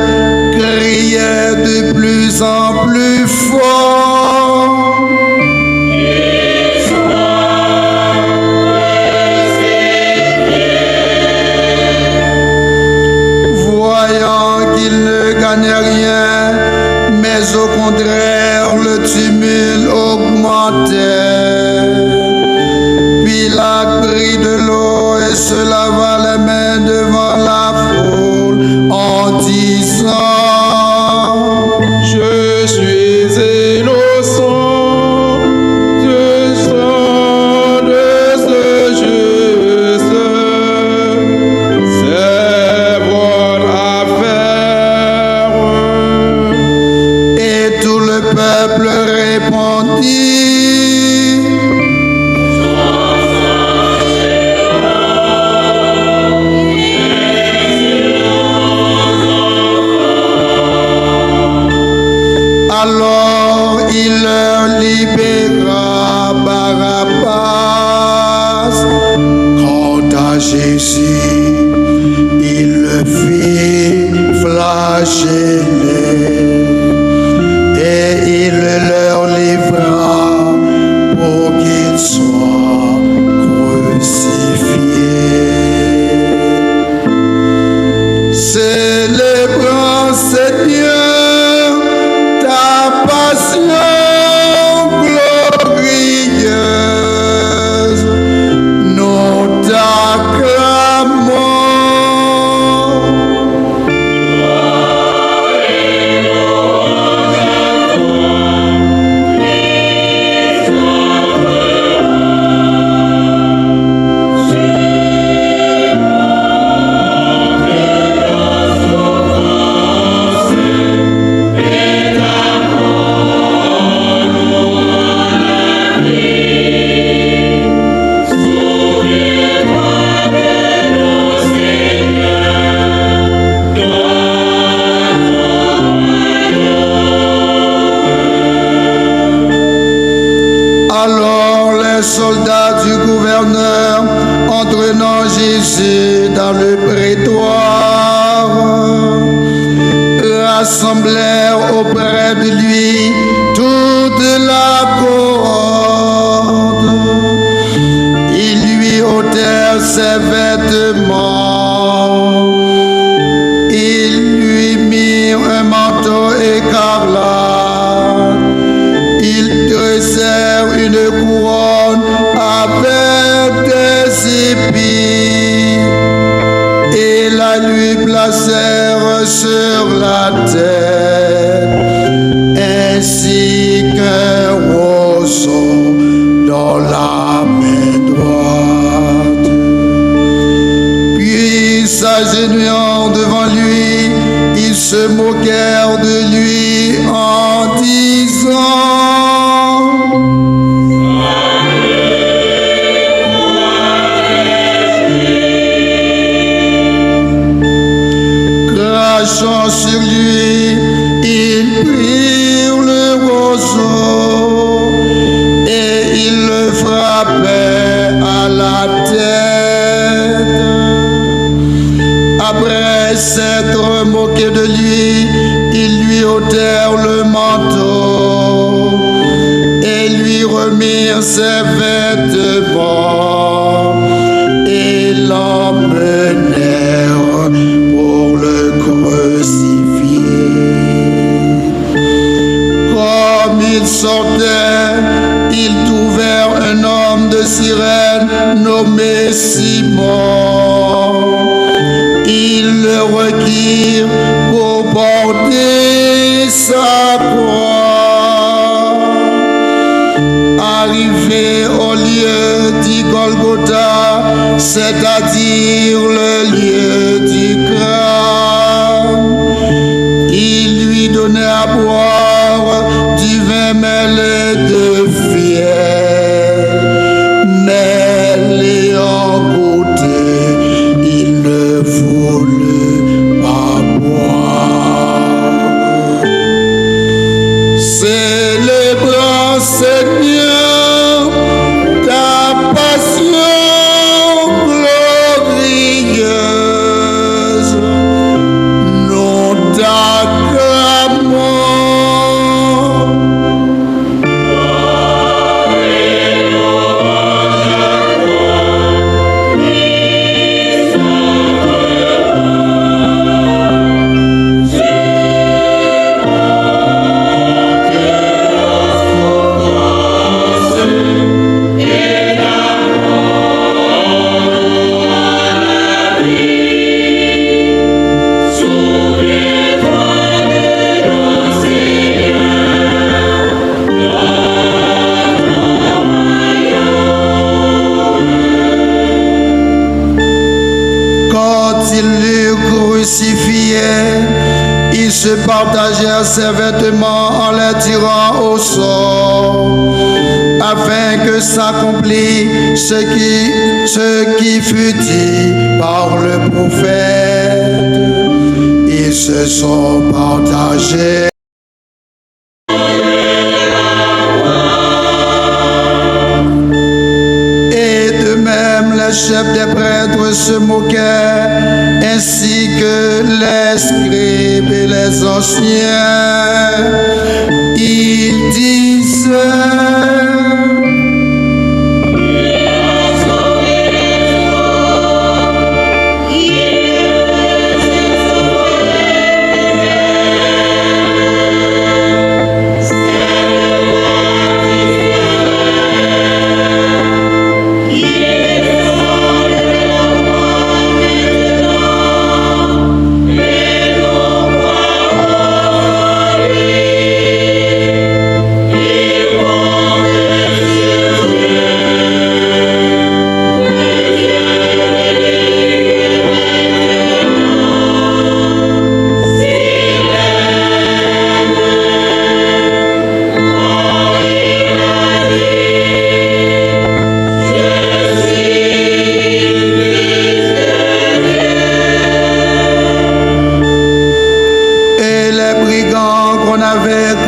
criaient de plus en plus fort. Voyant qu'ils ne gagnaient rien, mais au contraire le tumulte augmentait. Pilate prit de l'eau et se lava les mains devant la foule en disant, Je suis innocent du sang de ce juste. C'est votre affaire. et tout le peuple répondit, alors il leur libéra Barabbas. Quant à Jésus, il le fit flageller et il leur livra pour qu'il soit crucifié. Célébrons, Seigneur, ta passion glorieuse, nous t'acclamons. Alors les soldats du gouverneur, entraînant Jésus dans le prétoire, rassemblèrent auprès de lui toute la cohorte. Ils lui ôtèrent ses vêtements. Ils lui mirent un manteau écarlate. Ils dressèrent une couronne avec des épines et la lui placèrent sur la tête, ainsi qu'un roseau dans la main droite. Puis s'agenouillant devant lui, ils se moquèrent de lui en disant, crachant sur lui, ils prirent le roseau et ils le frappaient à la tête. Après s'être moqués de lui, ils lui ôtèrent le manteau et lui remirent ses vêtements et l'emmenèrent pour le crucifier. Comme ils sortaient, ils trouvèrent un homme de Cyrène nommé Simon. Ils le requirent pour porter sa croix. Arrivé au lieu dit Golgotha, c'est-à-dire le lieu Quand ils l'eurent crucifié, ils se partagèrent ses vêtements en les tirant au sort, afin que s'accomplisse ce qui fut dit par le prophète. Ils se sont partagés. Les chefs des prêtres se moquaient, ainsi que les scribes et les anciens. Ils disaient: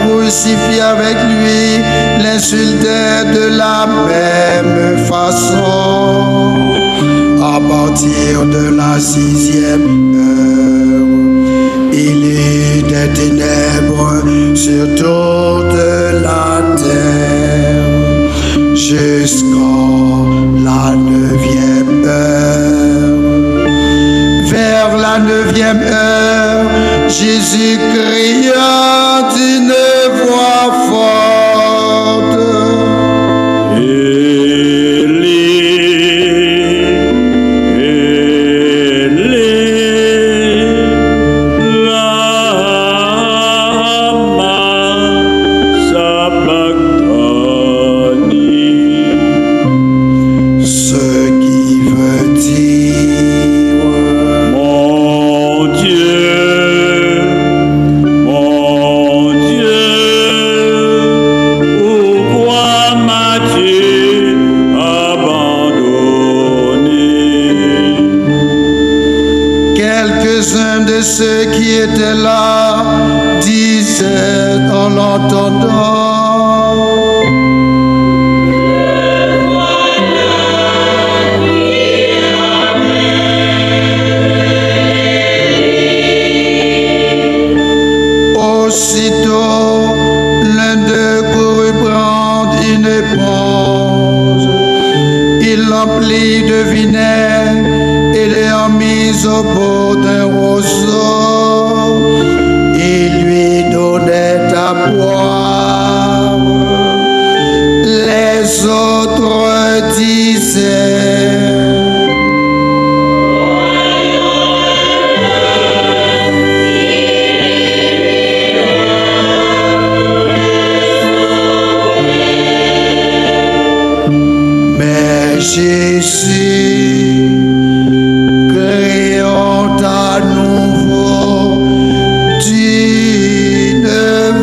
crucifié avec lui, l'insultait de la même façon. À partir de la 6e heure, il y eut des ténèbres sur toute la terre, jusqu'à la 9e heure. Vers la 9e heure, Jésus cria d'une voix forte: Élie, Élie, lama sabachthani. Ce qui veut dire: Mon Dieu, pourquoi m'as-tu abandonné? Quelques-uns de ceux qui étaient là disaient en l'entendant: Aussitôt, l'un d'eux courut prendre une éponge. Il l'emplit de vinaigre et l'ayant mise au bord d'un roseau, il lui donnait à boire. Les autres disaient: Jésus, criant à nouveau d'une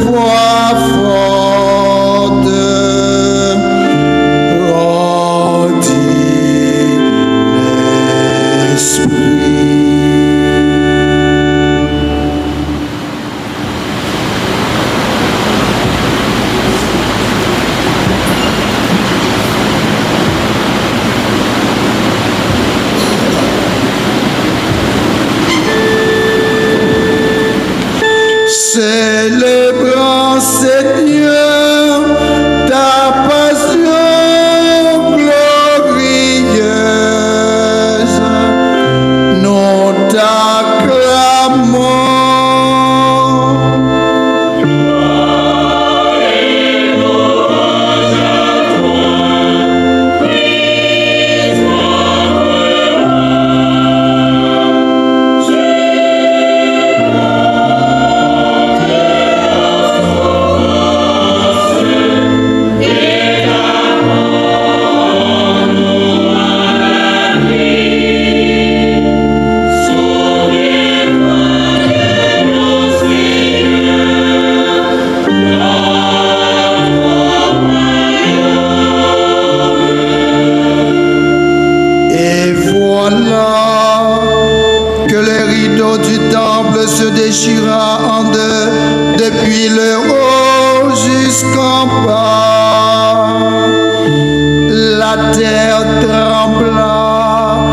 voix forte, rendit déchira en deux depuis le haut jusqu'en bas. La terre trembla,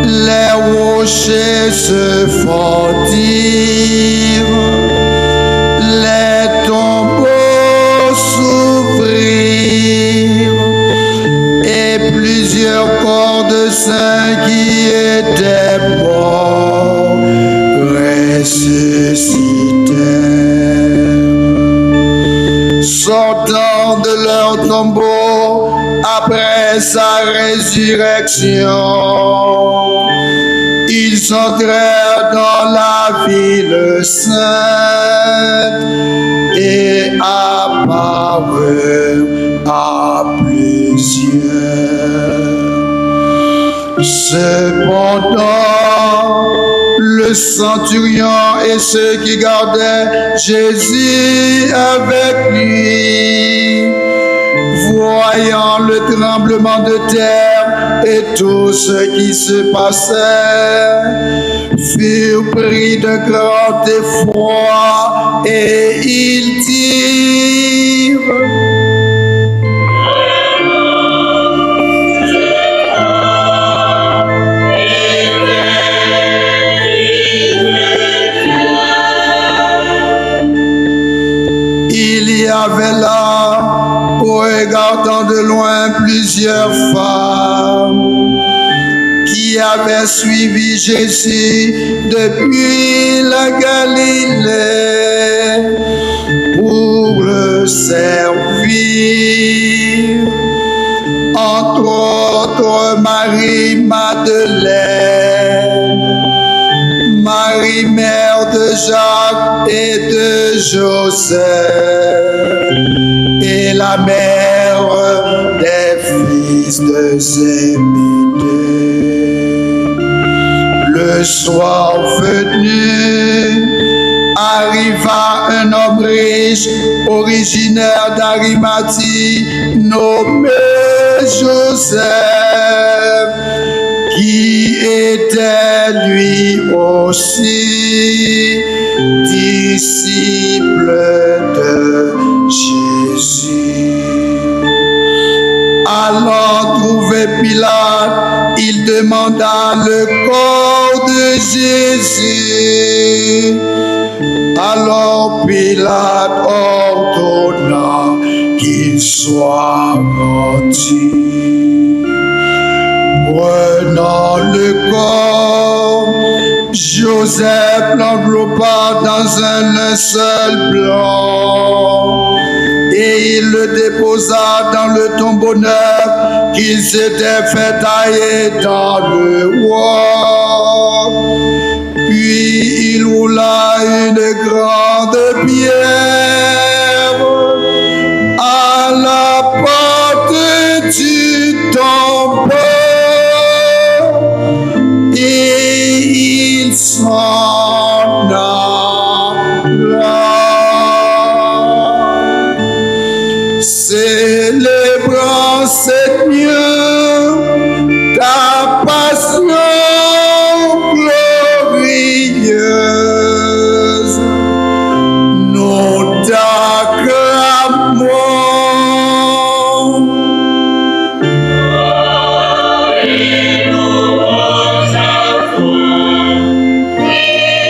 les rochers se fendirent, les tombeaux s'ouvrirent et plusieurs corps de saints qui étaient morts ressuscitèrent. Sortant de leur tombeau après sa résurrection, ils entrèrent dans la ville sainte et apparurent à plusieurs. Cependant, le centurion et ceux qui gardaient Jésus avec lui, voyant le tremblement de terre et tout ce qui se passait, furent pris de grand effroi et ils dirent: il y avait là, regardant de loin, plusieurs femmes qui avaient suivi Jésus depuis la Galilée pour le servir. Entre autres, Marie-Madeleine, Marie mère de Jacques et de Joseph, et la mère des fils de Zébédée. Le soir venu, arriva un homme riche, originaire d'Arimathie, nommé Joseph, qui était lui aussi disciple de Jésus. Allant trouver Pilate, il demanda le corps de Jésus. Alors Pilate ordonna qu'il soit rendu. Prenant le corps, Joseph l'enveloppa dans un linceul blanc et il le déposa dans le tombeau neuf qu'il s'était fait tailler dans le bois. Puis il roula une grande pierre à la porte du tombeau et il s'en alla, célébrant cette nuit ta passion glorieuse. Nous t'acclamons. Et nous vous avons prié.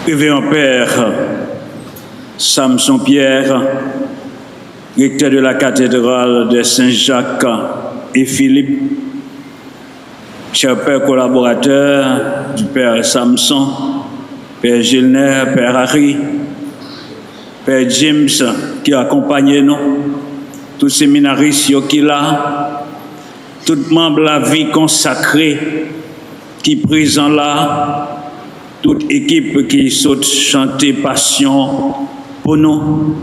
Révérend Père Samson Pierre, recteur de la cathédrale de Saint-Jacques et Philippe, cher Père collaborateur du Père Samson, Père Gilner, Père Harry, Père James qui accompagne nous, tous les séminaristes qui là, tout membre de la vie consacrée qui présent là, toute équipe qui saute chanter passion pour nous,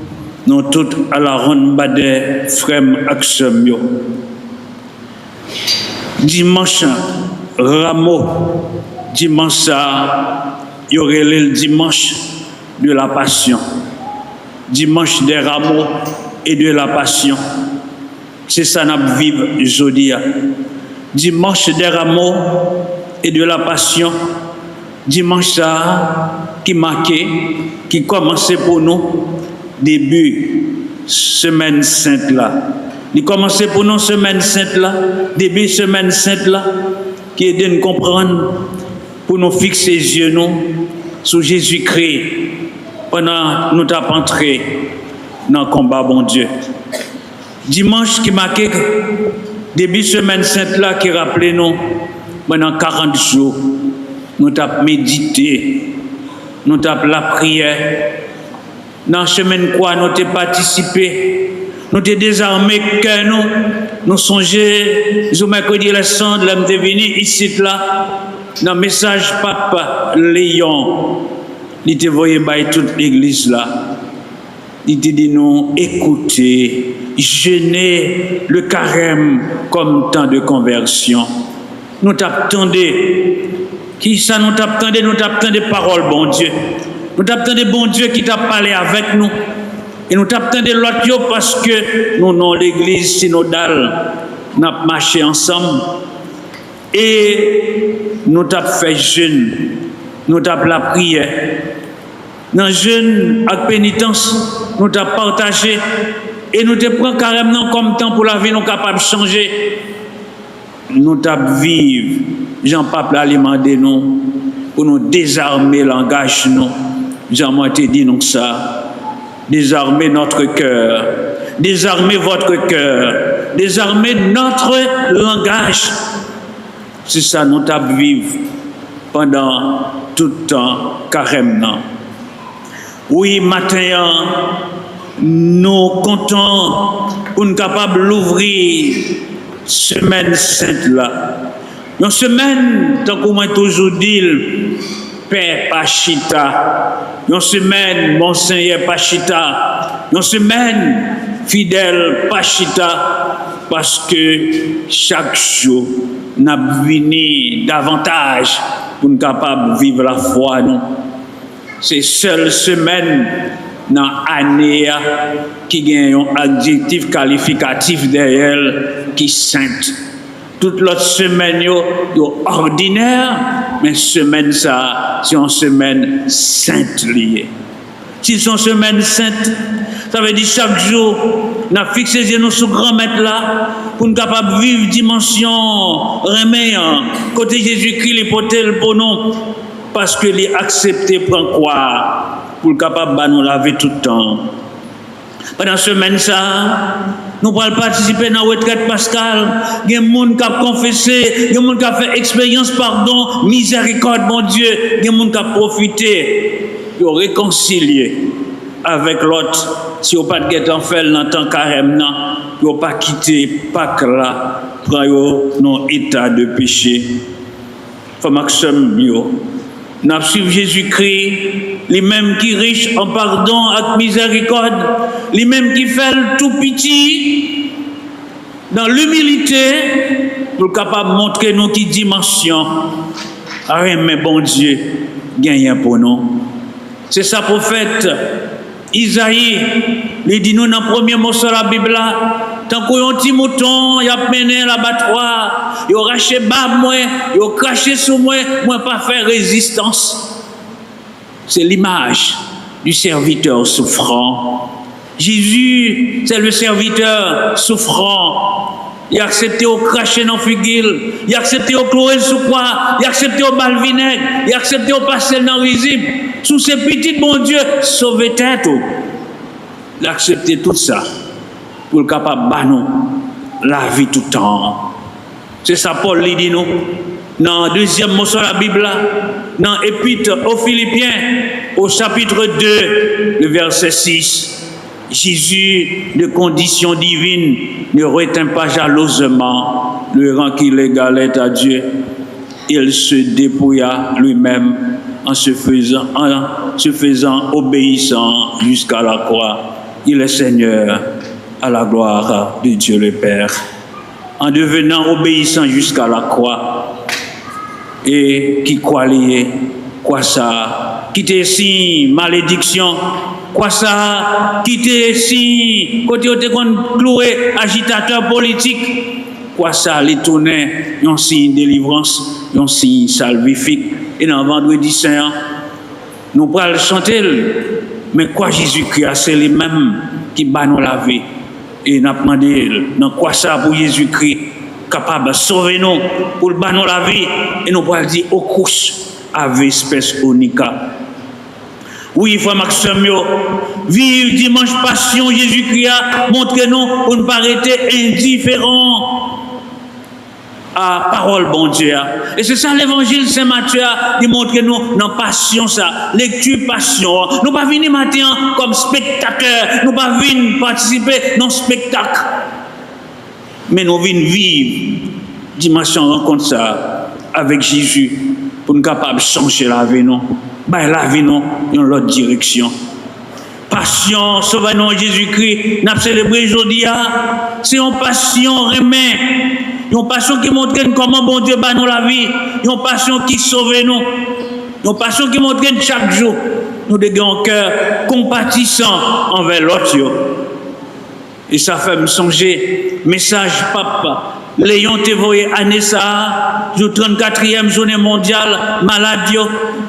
nous tous à la ronde badé frères Axemio. Dimanche Rameau, dimanche ça, il y aurait le dimanche de la passion, dimanche des rameaux et de la passion. C'est ça nous vivons aujourd'hui. Dimanche des rameaux et de la passion. Dimanche ça qui marquait, qui commençait pour nous début semaine sainte là. Il commençait pour nous semaine sainte là, début semaine sainte là, qui aide nous comprendre pour nous fixer les yeux nous sur Jésus-Christ pendant nous t'avons entré dans le combat bon Dieu. Dimanche qui marquait début semaine sainte là qui rappelait nous pendant 40 jours. Nous t'avons médité, nous t'avons la prière. Dans la semaine quoi, nous t'avons participé, nous t'avons désarmé que nous songeons, le mercredi le sang de l'homme devenu ici là, dans le message Papa Léon, il te voyait by toute l'église là. Il te dit nous écoutez, jeûnez le carême comme temps de conversion. Nous t'attendez. Qui ça nous t'attendait? Nous t'attendait paroles, bon Dieu. Nous t'attendait bon Dieu qui t'a parlé avec nous. Et nous t'attendait l'autre parce que nous, dans l'église synodale, nous avons marché ensemble. Et nous t'avons fait jeûne. Nous t'avons la prière. Dans le jeûne, avec pénitence, nous t'avons partagé. Et nous te prenons carrément comme temps pour la vie, nous sommes capables de changer. Nous t'avons vivre. Jean-Pape l'a demandé nous pour nous désarmer le langage nous. Jean-Pape te dit nous ça. Désarmer notre cœur. Désarmer votre cœur. Désarmer notre langage. C'est ça nous t'avons vivre pendant tout le temps carrément. Oui, matin, nous comptons pour nous capables d'ouvrir semaine sainte là. Une semaine, tant qu'on m'a toujours dit, Père Pachita. Une semaine, Monseigneur Pachita. Une semaine, fidèle Pachita. Parce que chaque jour, nous avons venu davantage pour nous capables de vivre la foi. C'est seule semaine dans l'année qui gagne un adjectif qualificatif derrière qui est sainte. Toute l'autre semaine, yo ordinaire, mais semaine ça, c'est une semaine sainte liée. Si c'est une semaine sainte, ça veut dire chaque jour, nous avons fixé les yeux sur grand maître là, pour nous capables de vivre dimension, reméant, côté Jésus-Christ, les potes pour nous, parce que les accepter prend quoi, pour le capable de nous laver tout le temps. Pendant la semaine ça, nous allons participer dans la retraite Pascal. Il y a des gens qui ont confessé, il y a des gens qui ont fait expérience, pardon, miséricorde, mon Dieu. Il y a des gens qui ont profité, qui ont réconcilié avec l'autre. Si vous n'avez pas de en fait dans le temps carême, vous n'avez pas quitté Pâques là, pour dans état de péché. Faut Maxime, nous avons suivi Jésus-Christ, lui-même qui est riche en pardon et miséricorde, lui-même qui fait le tout petit, dans l'humilité, pour capable de montrer nous qui dimension, mais bon Dieu, gagne pour nous. C'est ça, prophète Isaïe, il dit nous dans le premier mot sur la Bible là, tant qu'on a un petit mouton, il a mené l'abattoir, il a raché bas moi, il a craché sur moi, moi pas faire résistance. C'est l'image du serviteur souffrant. Jésus, c'est le serviteur souffrant. Il a accepté au cracher dans figuil, il a accepté au clouer sous quoi, il a accepté au bal vinaigre, il a accepté au passer dans risible. sous ces petites, bon Dieu, sauver tête, d'accepter tout ça pour le capable de la vie tout le temps. C'est ça Paul lui dit nous dans deuxième mot sur la Bible, dans l'Épître aux Philippiens, au chapitre 2, le verset 6. Jésus, de condition divine, ne retint pas jalousement le rang qu'il égalait à Dieu. Il se dépouilla lui-même en se faisant obéissant jusqu'à la croix. Il est Seigneur à la gloire de Dieu le Père. En devenant obéissant jusqu'à la croix, et qui croit lié, quoi ça, qui te signe malédiction, quoi ça, qui te signe, côté où tu es cloué, agitateur politique, quoi ça, les tourner, un signe délivrance, un signe salvifique. Et dans vendredi saint, nous pourrons le chanter, mais quoi Jésus-Christ, c'est les mêmes qui battent nous la vie. Et nous avons demandé, dans quoi ça pour Jésus-Christ, capable de sauver nous, pour le battre nous la vie, et nous pourrons dire, au couche, avec espèce onica. Oui, frère Maxime, vive dimanche passion, Jésus-Christ, montrez-nous pour ne pas rester indifférents à parole bon Dieu. Et c'est ça l'évangile Saint-Matthieu démontre-nous dans passion ça, lecture passion. Nous pas venir matin comme spectateurs, nous pas venir participer dans spectacle. Mais nous venons vivre dimanche rencontre ça avec Jésus pour nous capables de changer la vie nous. Ben la vie nous dans l'autre direction. Passion, sauvez-nous Jésus-Christ, nous célébré aujourd'hui, c'est une passion remet. Une passion qui montre comment bon Dieu bat nous la vie. Une passion qui sauve nous. Une passion qui montre chaque jour nous avons un cœur compatissant envers l'autre. Et ça fait me songer, message papa. Léon te voyé année ça, du 34e journée mondiale maladie.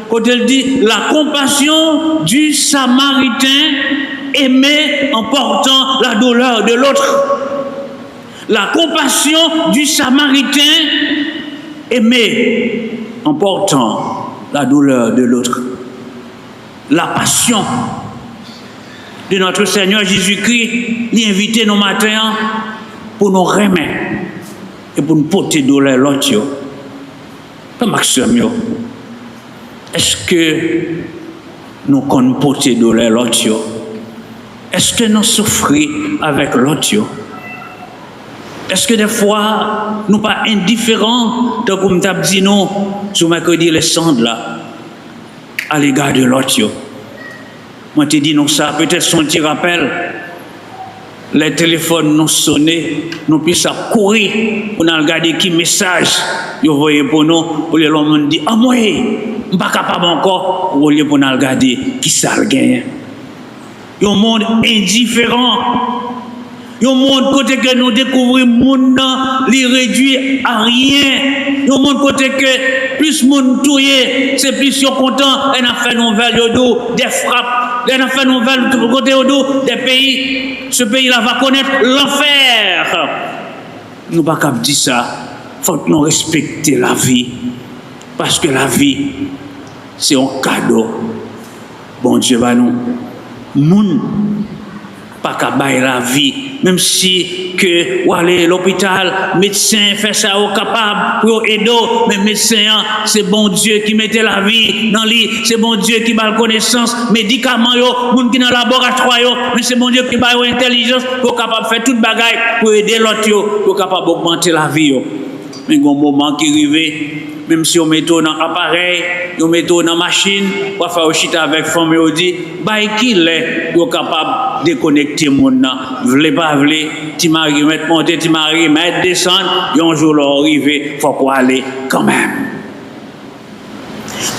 Quand elle dit la compassion du Samaritain aimé en portant la douleur de l'autre. La compassion du Samaritain aimé en portant la douleur de l'autre. La passion de notre Seigneur Jésus-Christ l'invite nos matins pour nous remettre et pour nous porter douleur l'autre. Maxime, est-ce que nous connaissons porter douleur l'autre? Est-ce que nous souffrons avec l'autre? Est-ce que des fois, nous pas indifférents, donc comme tu as dit non, sur mercredi les cendres là, à l'égard de l'autre? Moi, je te dis non ça, peut-être son petit rappel, les téléphones nous sonnaient, nous puissions courir pour nous regarder qui message vous voyez pour nous, pour les gens dire, ah moi, je ne suis pas capable encore, pour nous regarder qui ça gagne. Un monde indifférent. Un monde côté que nous découvrons, monde les réduit à rien. Un monde côté que plus monde touillé, c'est plus content. On a fait nouvelle au dos des frappes. On a fait nouvelle côté au dos des pays. Ce pays-là va connaître l'enfer. Nous ne pouvons pas dire ça. Il faut que nous respecter la vie. Parce que la vie, c'est un cadeau. Bon Dieu va nous. Moun pas qu'à bailler la vie, même si que ou aller à l'hôpital, médecin fait ça au capable pour aider, mais médecin c'est bon Dieu qui mettait la vie dans lui, c'est bon Dieu qui bat connaissance, médicaments yo, moun qui dans laboratoire yo, mais c'est bon Dieu qui bat intelligence pour capable faire toute bagaille pour aider l'autre yo, pour capable augmenter la vie yo. Mais un moment qui arrive, même si on met tout dans l'appareil, on met tout dans la machine, on va faire chita avec femme et on dit, bah, qu'il est, on est capable de déconnecter le monde. Vle pas vle, tu mari mettre monter, tu mari mettre descendre, et un jour l'arriver, il faut qu'on aller quand même.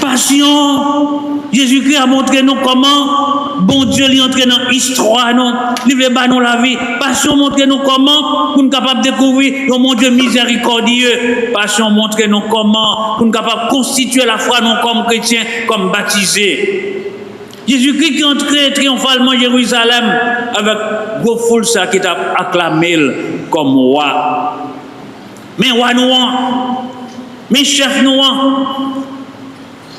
Passion, Jésus-Christ a montré nous comment bon Dieu lui entre dans l'histoire, il veut pas nous la vie. Passion montre nous comment pour nous capable de découvrir le mon Dieu miséricordieux. Passion montre nous comment pour nous capable de constituer la foi nous comme chrétiens, comme baptisés. Jésus-Christ qui est entré triomphalement à Jérusalem avec gros foule ça qui t'a acclamé comme roi. Mais roi nous, mais chef nous.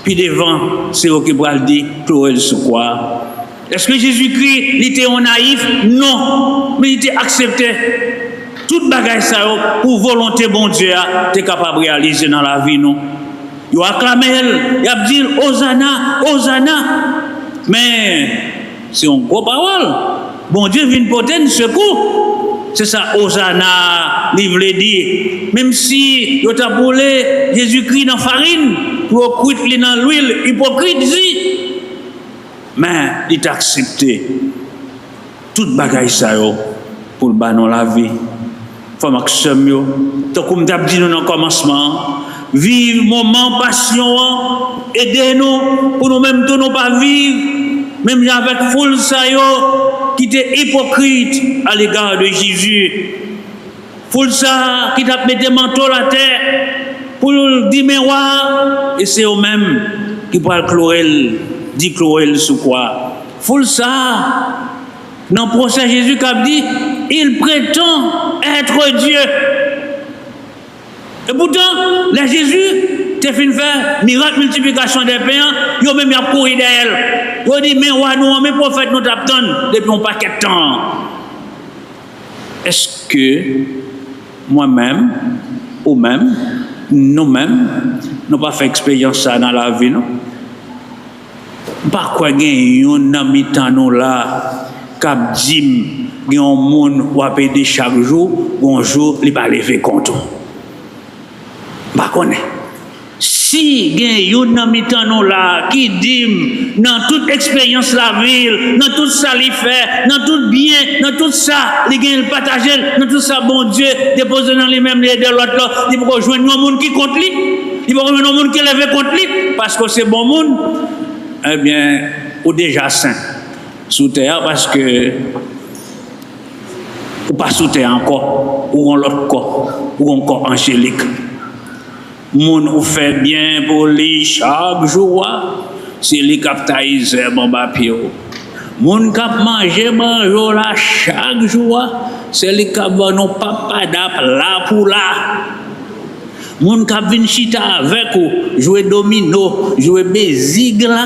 Puis devant, c'est eux qui vont le dire, pleurer sur quoi. Est-ce que Jésus-Christ, il était en naïf? Non, mais il était accepté. Toute bagaille ça, pour volonté bon Dieu, tu es capable de réaliser dans la vie, non? Il a acclamé elle, il a dit Hosanna, Hosanna. Mais c'est une grosse parole. Bon Dieu vient porter un secours. C'est ça, Hosanna, il veut dire. Même si il a brûlé Jésus-Christ dans la farine, pour cuire dans l'huile, hypocrite, mais il a accepté toute bagaille ça pour le dans la vie. Faut maximum, tant comme t'as dit dans le commencement, vive moment passion, aidez-nous pour nous-mêmes de nous pas vivre, même avec foule ça qui était hypocrite à l'égard de Jésus. Foule ça qui t'a mis des manteaux à la terre pour dire mais et c'est eux-mêmes qui parlent chlorel, dit chlorel sur quoi. Foule ça. Dans le procès, Jésus qui a dit, il prétend être Dieu. Et pourtant, là, Jésus, tu as fait faire miracle multiplication des pains, il a même couru d'elle. Il a dit, mais nous, mes prophètes, nous t'attendons depuis un paquet de temps. Est-ce que moi-même, ou même, nous-mêmes, nous pas fait expérience ça dans la vie, non? Par quoi il y a un ami nous là? Cap dim, il y a un monde qui a payé chaque jour, bonjour, il va lever compte. Pas connaît. Si il y a un ami là qui dit dans toute expérience la ville, dans tout ça il fait, dans tout bien, dans tout ça, il gagne le partager, dans tout ça bon Dieu, déposer dans les mêmes de l'autre, il va rejoindre un monde qui compte lui, il va rejoindre un monde qui lève contre lui parce que c'est bon monde. Eh bien, ou déjà saint. Sous terre parce que ou pas sous terre encore ou en l'autre corps ou encore angélique. Moun ou fait bien pour lui chaque jour, c'est lui captaise bon papier. Moun cap manger manjo là chaque jour, c'est lui cap non papa d'ap là pour là. Moun k'ap vin chita avec ou jouer domino, jouer bézig là,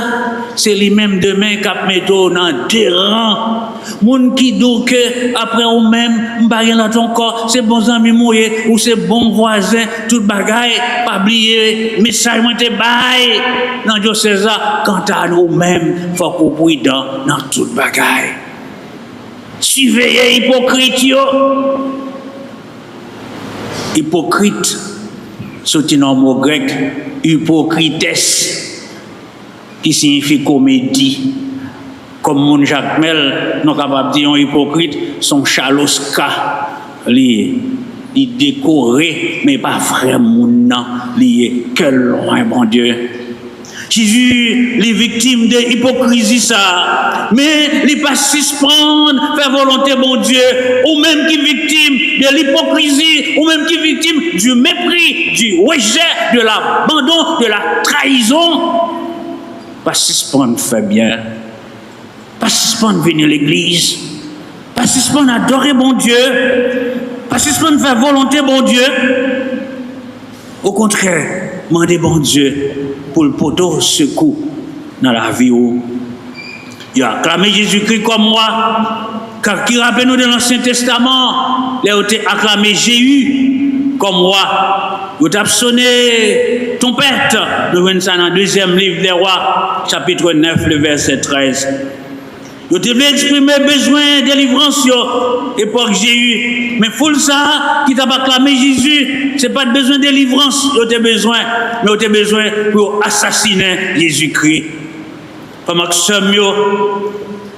c'est lui-même demain k'ap metto dans terrain. Moun qui dit que après ou même m'pa dans ton corps, c'est bon ami mouillé ou c'est bon voisin, tout bagaille, pas oublier message moi te bail dans Dieu César quant à nous-mêmes, faut qu'on prudent dans tout bagaille. Surveillez hypocrite yo. Hypocrite c'est un mot grec, hypocrites, qui signifie comédie. Comme mon Jacques Mel, nous sommes capables de dire un hypocrite, son chaloska, il décoré, mais pas vraiment, il est que loin, bon Dieu. Jésus, les victimes de l'hypocrisie, ça, mais il pas suspendre, faire volonté, bon Dieu, ou même qui victime de l'hypocrisie, ou même qui victime du mépris, du rejet, de l'abandon, de la trahison. Pas suspendre, faire bien. Pas suspendre, venir à l'église. Pas suspendre, adorer, bon Dieu. Pas suspendre, faire volonté, bon Dieu. Au contraire, demander, bon Dieu, pour le poteau secours dans la vie où il a acclamé Jésus-Christ comme moi, car qui rappelle nous de l'Ancien Testament, il a acclamé Jéhu comme moi. Il a sonné ton père, nous voyons ça dans le deuxième livre des rois, chapitre 9, le verset 13. Il a exprimé besoin de délivrance, époque Jéhu. Mais faut ça, qui t'a acclamé Jésus, c'est pas de besoin de délivrance, il a besoin, mais il a besoin pour assassiner Jésus-Christ. Comme Maxime,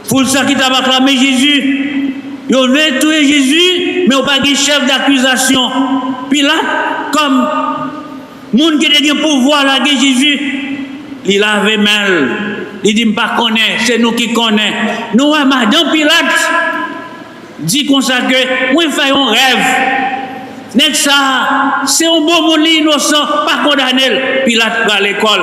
faut ça qui t'a acclamé Jésus, il veut tuer Jésus, mais il n'a pas de chef d'accusation. Puis là, comme monde qui a le pouvoir là, Jésus, il avait mal. Il dit, pas connaît, c'est nous qui connaissons. Nous, Madame Pilate, dit comme ça que, nous faisons un rêve. Ça, c'est un bon monde innocent, pas condamné. Pilate va à l'école.